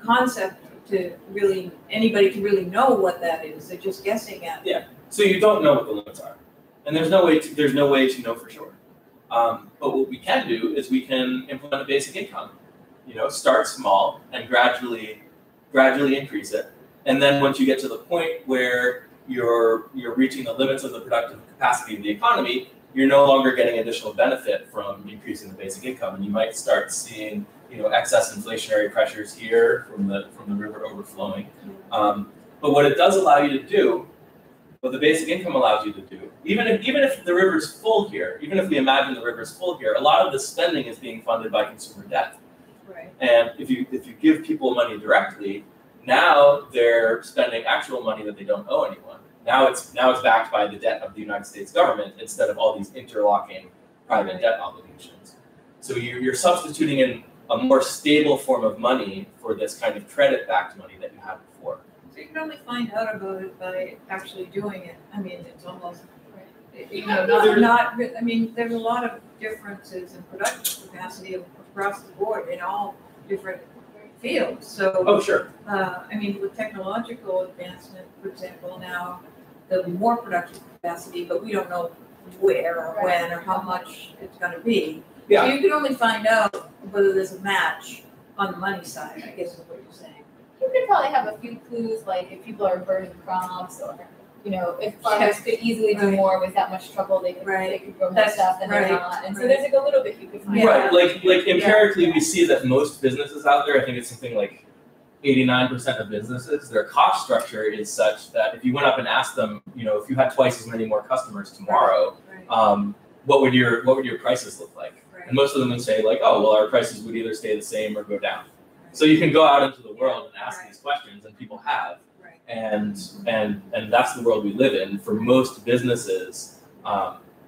concept to really anybody to really know what that is. They're just guessing at it. Yeah. So you don't know what the limits are, and there's no way to know for sure. But what we can do is we can implement a basic income. Start small and gradually increase it, and then once you get to the point where you're reaching the limits of the productive capacity of the economy, you're no longer getting additional benefit from increasing the basic income, and you might start seeing excess inflationary pressures here from the river overflowing. But what it does allow you to do, what the basic income allows you to do, even if the river's full here, even if we imagine the river's full here, a lot of the spending is being funded by consumer debt. Right. And if you give people money directly, now they're spending actual money that they don't owe anyone. Now it's backed by the debt of the United States government instead of all these interlocking private debt obligations. So you're substituting in a more stable form of money for this kind of credit-backed money that you had before. So you can only find out about it by actually doing it. I mean, it's almost I mean, there's a lot of differences in productive capacity across the board in all different fields. So, sure. I mean, with technological advancement, for example, now there'll be more productive capacity, but we don't know where or when or how much it's going to be. Yeah. So you can only find out whether there's a match on the money side, I guess is what you're saying. You could probably have a few clues, like if people are burning crops, or if farmers could easily do more with that much trouble, they could grow more stuff than they're not. And so there's like a little bit you could find out. Right, like empirically, we see that most businesses out there, I think it's something like 89% of businesses, their cost structure is such that if you went up and asked them, if you had twice as many more customers tomorrow, what would your prices look like? And most of them would say like, oh, well, our prices would either stay the same or go down. So you can go out into the world and ask these questions, and people have, and that's the world we live in. For most businesses,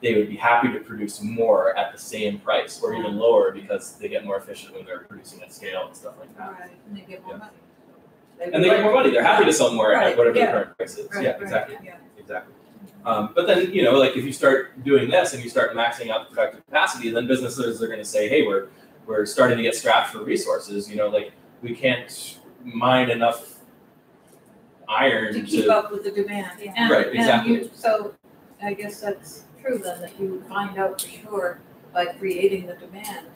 they would be happy to produce more at the same price or even lower because they get more efficient when they're producing at scale and stuff like that. Right, and they get more money. And they get more money. They're happy to sell more at whatever the current price is. Exactly. But then, like if you start doing this and you start maxing out the productive capacity, then businesses are going to say, hey, we're starting to get strapped for resources. Like we can't mine enough iron to keep up with the demand. And, right, exactly. So I guess that's true then, that you would find out for sure by creating the demand.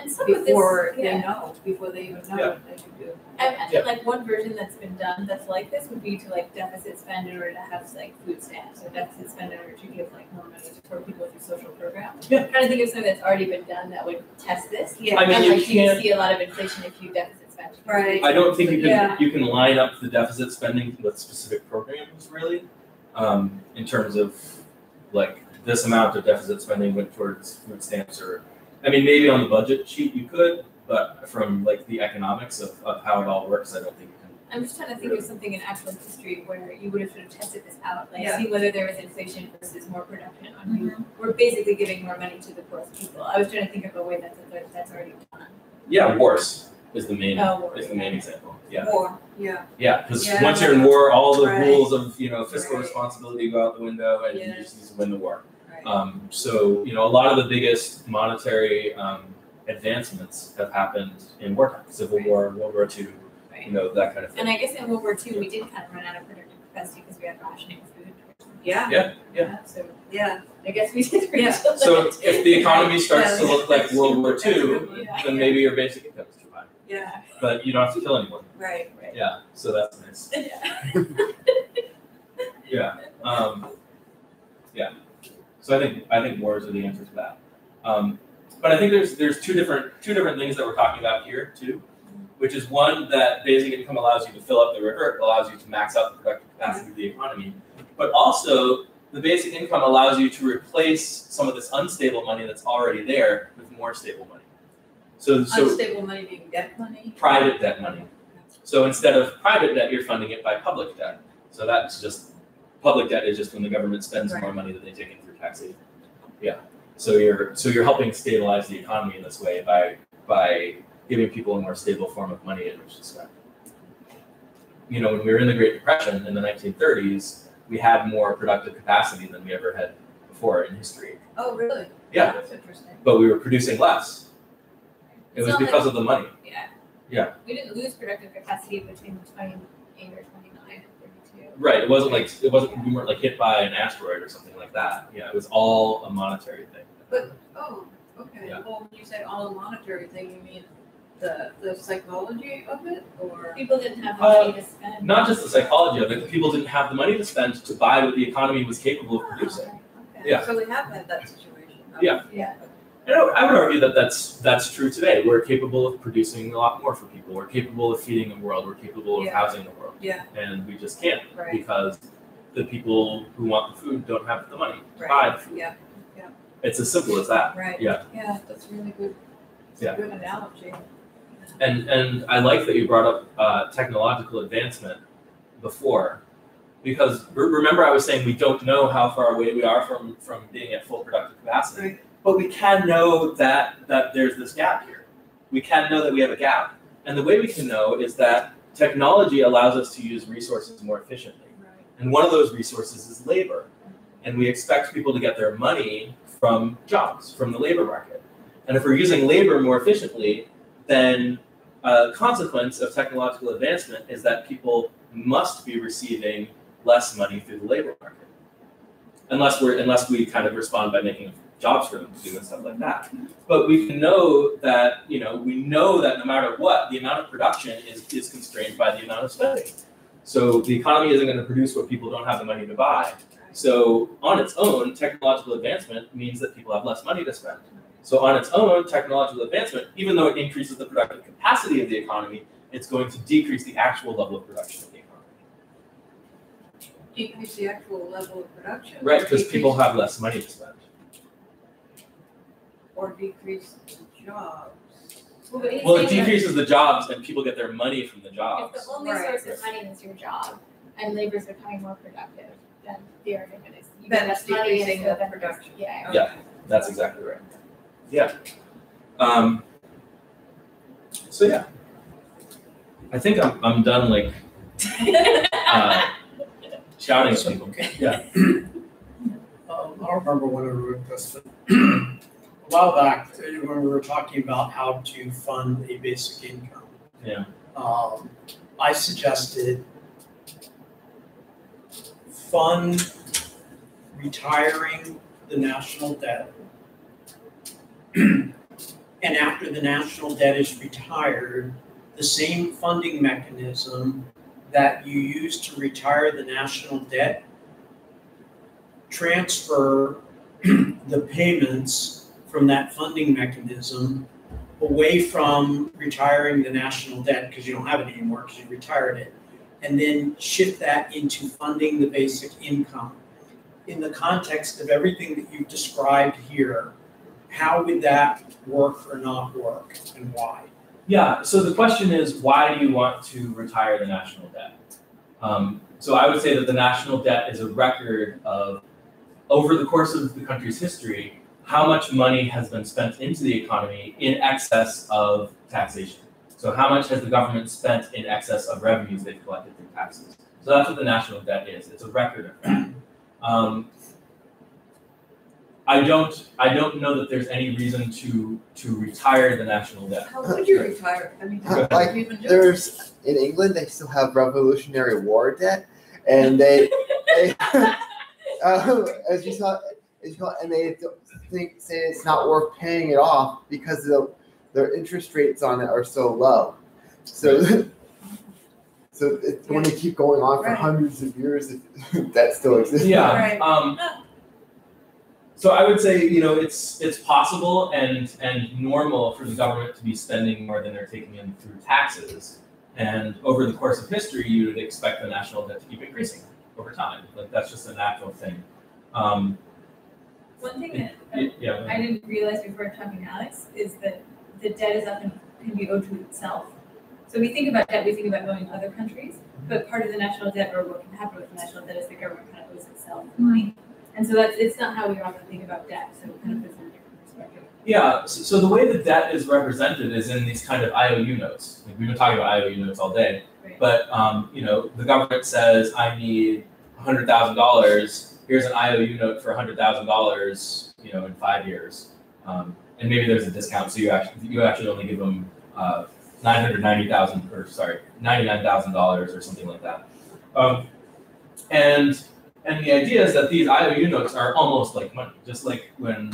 And some before of this, before they even know what they should do. I imagine like one version that's been done that's like this would be to like deficit spend in order to have like food stamps, or deficit spend in order to give like more money to people through social programs. Yeah. I'm trying to think of something that's already been done that would test this. Yeah. I mean, and like you see a lot of inflation if you deficit spend. Right. I don't think you can line up the deficit spending with specific programs really, in terms of like this amount of deficit spending went towards food stamps, or I mean maybe on the budget sheet you could, but from like the economics of how it all works, I don't think you can. I'm just trying to think of something in actual history where you would have sort of tested this out, like see whether there was inflation versus more production. We're basically giving more money to the poorest people. I was trying to think of a way that's already done. Yeah, wars is the main example. Yeah. War, yeah. Yeah, because Yeah. once you're in war, all the Right. rules of fiscal Right. responsibility go out the window, and you Yes. just need to win the war. Right. So a lot of the biggest monetary advancements have happened in wartime, Civil War, World War II, Right. That kind of thing. And I guess in World War II, we did kind of run out of productive capacity because we had rationing food. Yeah. So Yeah. I guess we did reach Yeah. a limit. So if the economy starts to Yeah. look like World War II, Yeah. then maybe your basic income is too high, Yeah. but you don't have to kill anyone. Right. Right. Yeah, so that's nice. Yeah. Yeah. Yeah. So I think wars are the answer to that. But I think there's two different things that we're talking about here too, which is one, that basic income allows you to fill up the river, it allows you to max out the productive capacity of the economy, but also the basic income allows you to replace some of this unstable money that's already there with more stable money. So Unstable money being debt money. private debt money. So instead of private debt, you're funding it by public debt. So that's just, public debt is just when the government spends more money than they take in through taxation. Yeah. So you're helping stabilize the economy in this way by giving people a more stable form of money in which to spend. When we were in the Great Depression in the 1930s, we had more productive capacity than we ever had before in history. Oh, really? Yeah. That's interesting. But we were producing less. It It's was not because like- of the money. Yeah. Yeah. We didn't lose productive capacity between 28 or 29 and 32. Right. It wasn't we weren't like hit by an asteroid or something like that. Yeah. It was all a monetary thing. Oh, okay. Yeah. Well, when you say all a monetary thing, you mean the psychology of it, or? People didn't have the money to spend. Not just the psychology of it. People didn't have the money to spend to buy what the economy was capable of producing. Okay. Yeah. So we have had that situation. Yeah. Yeah. I would argue that that's true today. We're capable of producing a lot more for people. We're capable of feeding the world. We're capable of Yeah. housing the world. Yeah. And we just can't Right. because the people who want the food don't have the money to Right. buy the food. Yeah. It's as simple as that. Right. Yeah. Yeah, that's really good. It's Yeah. a good analogy. And I like that you brought up technological advancement before, because remember I was saying we don't know how far away we are from being at full productive capacity, Right. but we can know that there's this gap here. We can know that we have a gap, and the way we can know is that technology allows us to use resources more efficiently, Right. and one of those resources is labor, and we expect people to get their money from jobs, from the labor market, and if we're using labor more efficiently, then a consequence of technological advancement is that people must be receiving less money through the labor market, unless we kind of respond by making jobs for them to do and stuff like that. But we can know that we know that no matter what, the amount of production is constrained by the amount of spending. So the economy isn't going to produce what people don't have the money to buy. So on its own, technological advancement means that people have less money to spend. So on its own, technological advancement, even though it increases the productive capacity of the economy, it's going to decrease the actual level of production of the economy. Decrease the actual level of production. Right, because people have less money to spend. Or decrease the jobs. Well, but he's Well, it saying that decreases the jobs and people get their money from the if jobs. the only Right. source of money is your job and labor is becoming more productive, then the argument is you Then get it's less money and decreasing so the then production. Yeah. Yeah. That's exactly right. Yeah. So yeah, I think I'm done like shouting at people. Okay. Yeah. I don't remember when I wrote this, but a while back, when we were talking about how to fund a basic income. Yeah. I suggested fund retiring the national debt. And after the national debt is retired, the same funding mechanism that you use to retire the national debt, transfer the payments from that funding mechanism away from retiring the national debt, because you don't have it anymore because you retired it, and then shift that into funding the basic income. In the context of everything that you've described here, how would that work or not work, and why? Yeah, so the question is, why do you want to retire the national debt? So I would say that the national debt is a record of, over the course of the country's history, how much money has been spent into the economy in excess of taxation. So how much has the government spent in excess of revenues they've collected through taxes? So that's what the national debt is. It's a record of that. I don't know that there's any reason to retire the national debt. How would you retire? I mean, Like, there's in England, they still have Revolutionary War debt, and they as you saw, and they say it's not worth paying it off because their interest rates on it are so low. So, so it's going to keep going on for hundreds of years if that still exists. Yeah. Right. So I would say, it's possible and normal for the government to be spending more than they're taking in through taxes. And over the course of history, you would expect the national debt to keep increasing over time. Like, that's just a natural thing. One thing that I didn't realize before talking to Alex is that the debt is often can be owed to itself. So we think about debt, we think about owing other countries, but part of the national debt, or what can happen with the national debt, is the government kind of owes itself money. And so it's not how we often think about debt, so it kind of puts it in a different perspective. Yeah, so the way the debt is represented is in these kind of IOU notes. Like, we've been talking about IOU notes all day, Right. but the government says, I need $100,000. Here's an IOU note for $100,000, in 5 years, and maybe there's a discount, so you actually only give them $99,000 or something like that, and the idea is that these IOU notes are almost like money, just like when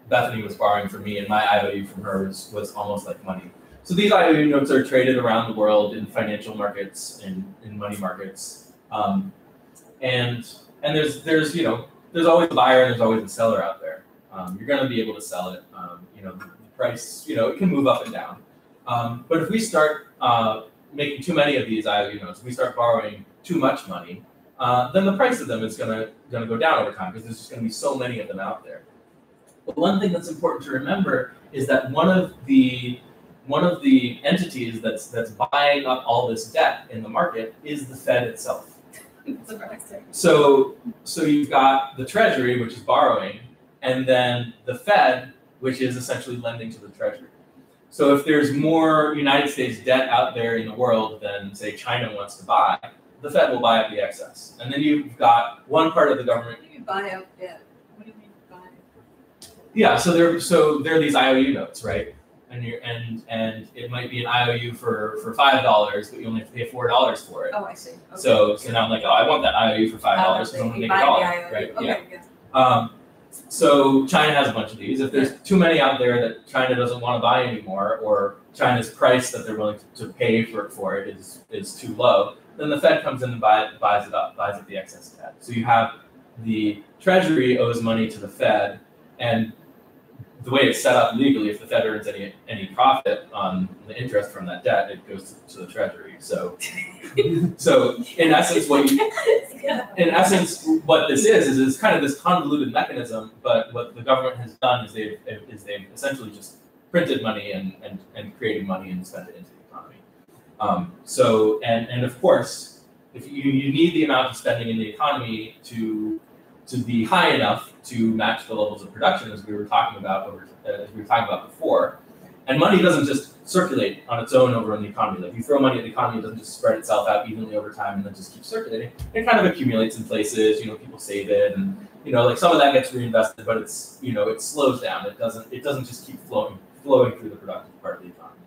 Bethany was borrowing from me and my IOU from her was almost like money. So these IOU notes are traded around the world in financial markets, in money markets, and there's always a buyer and there's always a seller out there. You're going to be able to sell it. The price, it can move up and down. But if we start making too many of these IOU notes, if we start borrowing too much money, then the price of them is gonna go down over time because there's just gonna be so many of them out there. But one thing that's important to remember is that one of the entities that's buying up all this debt in the market is the Fed itself. So you've got the Treasury, which is borrowing, and then the Fed, which is essentially lending to the Treasury. So if there's more United States debt out there in the world than, say, China wants to buy, the Fed will buy up the excess. And then you've got one part of the government. What do you mean buy up debt? What do you mean buy? Yeah, so there are these IOU notes, right? And it might be an IOU for $5, but you only have to pay $4 for it. Oh, I see. Okay. So now I'm like, I want that IOU for $5 because I'm going to make $1, right? Okay, yeah. So China has a bunch of these. If there's too many out there that China doesn't want to buy anymore, or China's price that they're willing to pay for it is too low, then the Fed comes in and buys up the excess debt. So you have the Treasury owes money to the Fed, and the way it's set up legally, if the Fed earns any profit on the interest from that debt, it goes to the Treasury. So in essence, what this is kind of this convoluted mechanism. But what the government has done is they've essentially just printed money and created money and spent it into the economy. And of course, if you need the amount of spending in the economy to be high enough to match the levels of production, as we were talking about before. And money doesn't just circulate on its own over in the economy. Like, you throw money at the economy, it doesn't just spread itself out evenly over time and then just keep circulating. It kind of accumulates in places. People save it, and like some of that gets reinvested, but it's it slows down. It doesn't just keep flowing through the productive part of the economy.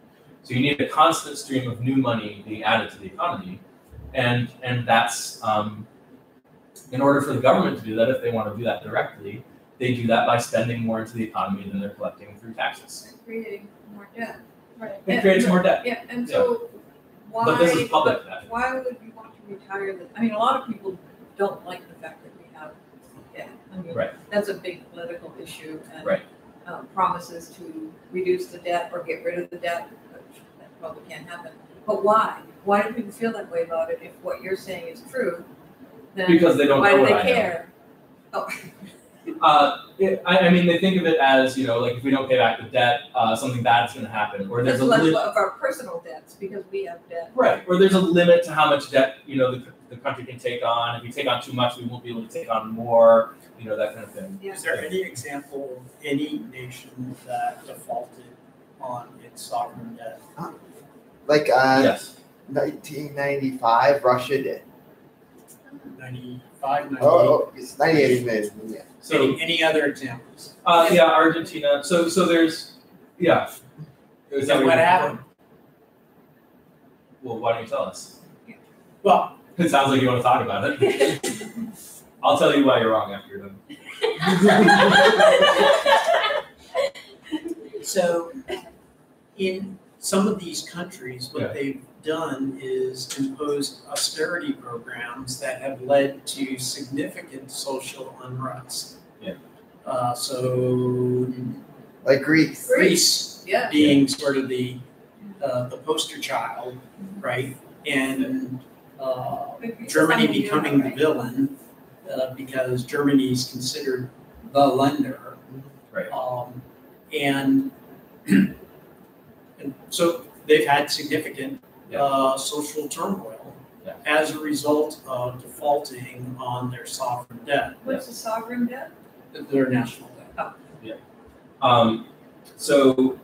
So you need a constant stream of new money being added to the economy, and that's in order for the government to do that, if they want to do that directly, they do that by spending more into the economy than they're collecting through taxes. And creating more debt. Right. It creates more debt. Yeah, and so why? But this is public debt. Why would you want to retire the? I mean, a lot of people don't like the fact that we have debt. I mean, Right. That's a big political issue, and Right. Promises to reduce the debt or get rid of the debt, which that probably can't happen. But why? Why do people feel that way about it? If what you're saying is true, then Because they don't why know do what they I know. care? Oh. I mean, they think of it as, like, if we don't pay back the debt, something bad's going to happen, or there's That's a less limit. of our personal debts because we have debt. Right, or there's a limit to how much debt the country can take on. If we take on too much, we won't be able to take on more. That kind of thing. Yeah. Is there any example of any nation that defaulted on its sovereign debt? Like Yes. 1995, Russia did. 95, 98. Oh, it's 98 minutes. Yeah. So Any other examples? yeah, Argentina. So there's yeah. Is that And what happened? Well, why don't you tell us? Well, It sounds like you want to talk about it. I'll tell you why you're wrong after you're done. so in some of these countries, what Yeah. they've done is imposed austerity programs that have led to significant social unrest. Yeah. So Like Greece. Greece Yeah. being sort of the poster child, right? And Germany becoming the villain because Germany is considered the lender. Right. And so they've had significant social turmoil as a result of defaulting on their sovereign debt. What's the sovereign debt? Their national debt. So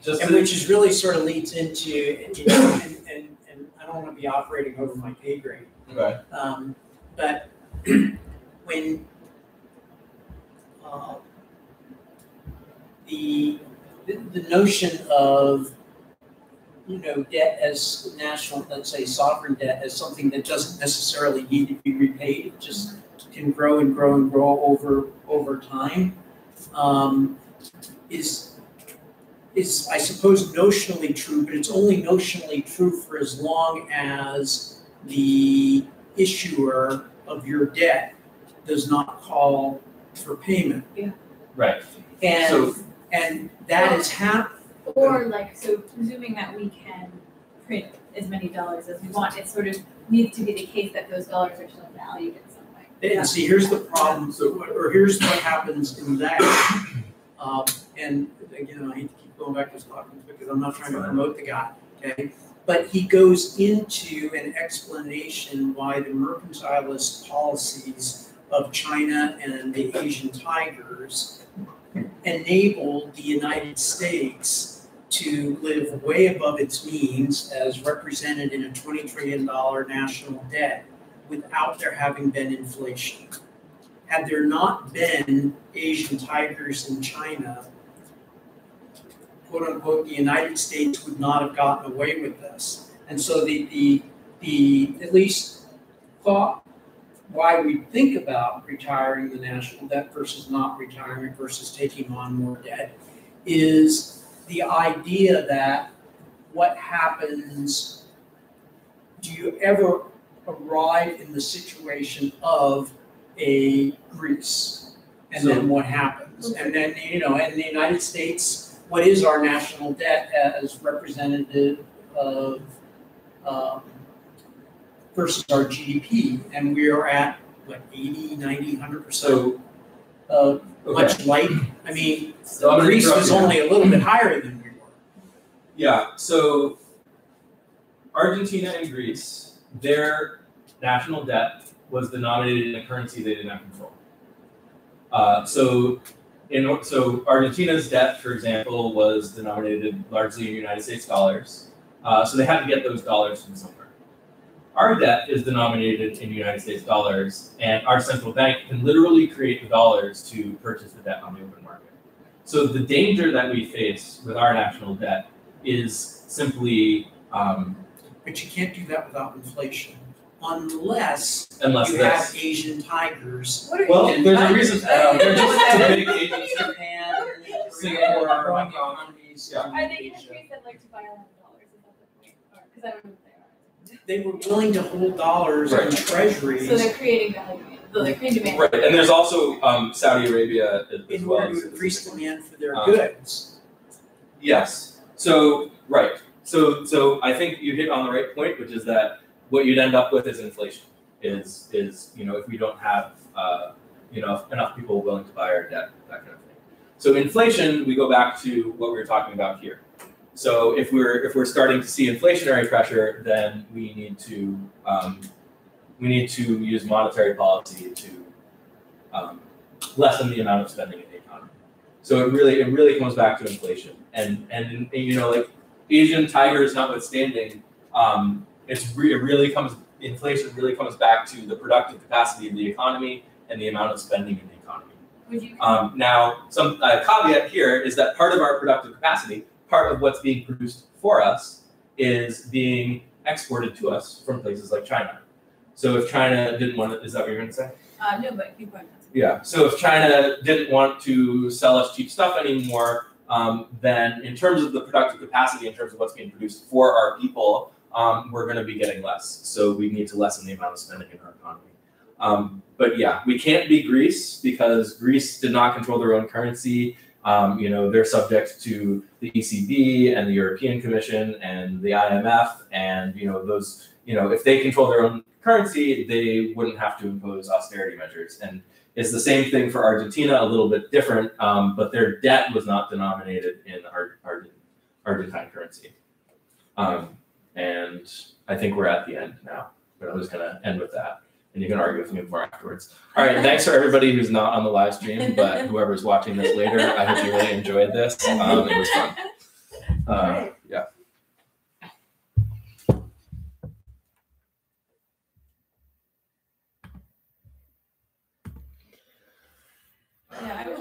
just And which is really sort of leads into, and I don't want to be operating over my pay grade. okay. But when the notion of debt as national, let's say sovereign debt, as something that doesn't necessarily need to be repaid, it just can grow and grow and grow over time, is I suppose notionally true, but it's only notionally true for as long as the issuer of your debt does not call for payment. Yeah. Right. And that is happening. Or like, so presuming that we can print as many dollars as we want, it sort of needs to be the case that those dollars are still valued in some way. And see, here's the problem. Or here's what happens in that. And again, I hate to keep going back to Stockton because I'm not trying to promote the guy. Okay, but he goes into an explanation why the mercantilist policies of China and the Asian tigers enabled the United States to live way above its means as represented in a $20 trillion national debt without there having been inflation. Had there not been Asian tigers in China, quote unquote, the United States would not have gotten away with this. And so the at least thought why we think about retiring the national debt versus not retiring it versus taking on more debt is the idea that what happens, do you ever arrive in the situation of a Greece? And then what happens? And then, in the United States, what is our national debt as representative of versus our GDP? And we are at, what, 80, 90, 100%? Much like, I mean, So Greece was only a little bit higher than we were. Yeah, so Argentina and Greece, their national debt was denominated in a currency they did not control. So Argentina's debt, for example, was denominated largely in United States dollars. So they had to get those dollars from somewhere. Our debt is denominated in United States dollars, and our central bank can literally create the dollars to purchase the debt on the open market. So the danger that we face with our national debt is simply. But you can't do that without inflation, unless Unless you this. have Asian tigers. Well, there's a reason. They're just too big agents. Japan, Singapore, growing Hong Kong. economies. Yeah. Are they countries that like to buy a lot of dollars? Is that the point? Because I don't know what they are. They were willing to hold dollars in Right. treasuries So they're creating value. So they're creating demand. Right, and there's also Saudi Arabia as in well. order to increase demand for their Um, goods. Yes. So right. So I think you hit on the right point, which is that what you'd end up with is inflation. Is if we don't have enough people willing to buy our debt, that kind of thing. So inflation, we go back to what we were talking about here. So if we're starting to see inflationary pressure, then we need to use monetary policy to lessen the amount of spending in the economy. So it really comes back to inflation, and Asian tigers notwithstanding, inflation really comes back to the productive capacity of the economy and the amount of spending in the economy. Would you? Now, some caveat here is that part of our productive capacity, part of what's being produced for us, is being exported to us from places like China. So if China didn't want to, is that what you're going to say? No, but keep going. Yeah. So if China didn't want to sell us cheap stuff anymore, then in terms of the productive capacity, in terms of what's being produced for our people, we're going to be getting less. So we need to lessen the amount of spending in our economy. But yeah, we can't be Greece because Greece did not control their own currency. They're subject to the ECB and the European Commission and the IMF, and if they control their own currency, they wouldn't have to impose austerity measures. And it's the same thing for Argentina, a little bit different, but their debt was not denominated in Argentine currency. And I think we're at the end now, but I'm just going to end with that. And you can argue with me more afterwards. All right, thanks for everybody who's not on the live stream, but whoever's watching this later, I hope you really enjoyed this. It was fun. Yeah. Yeah, I was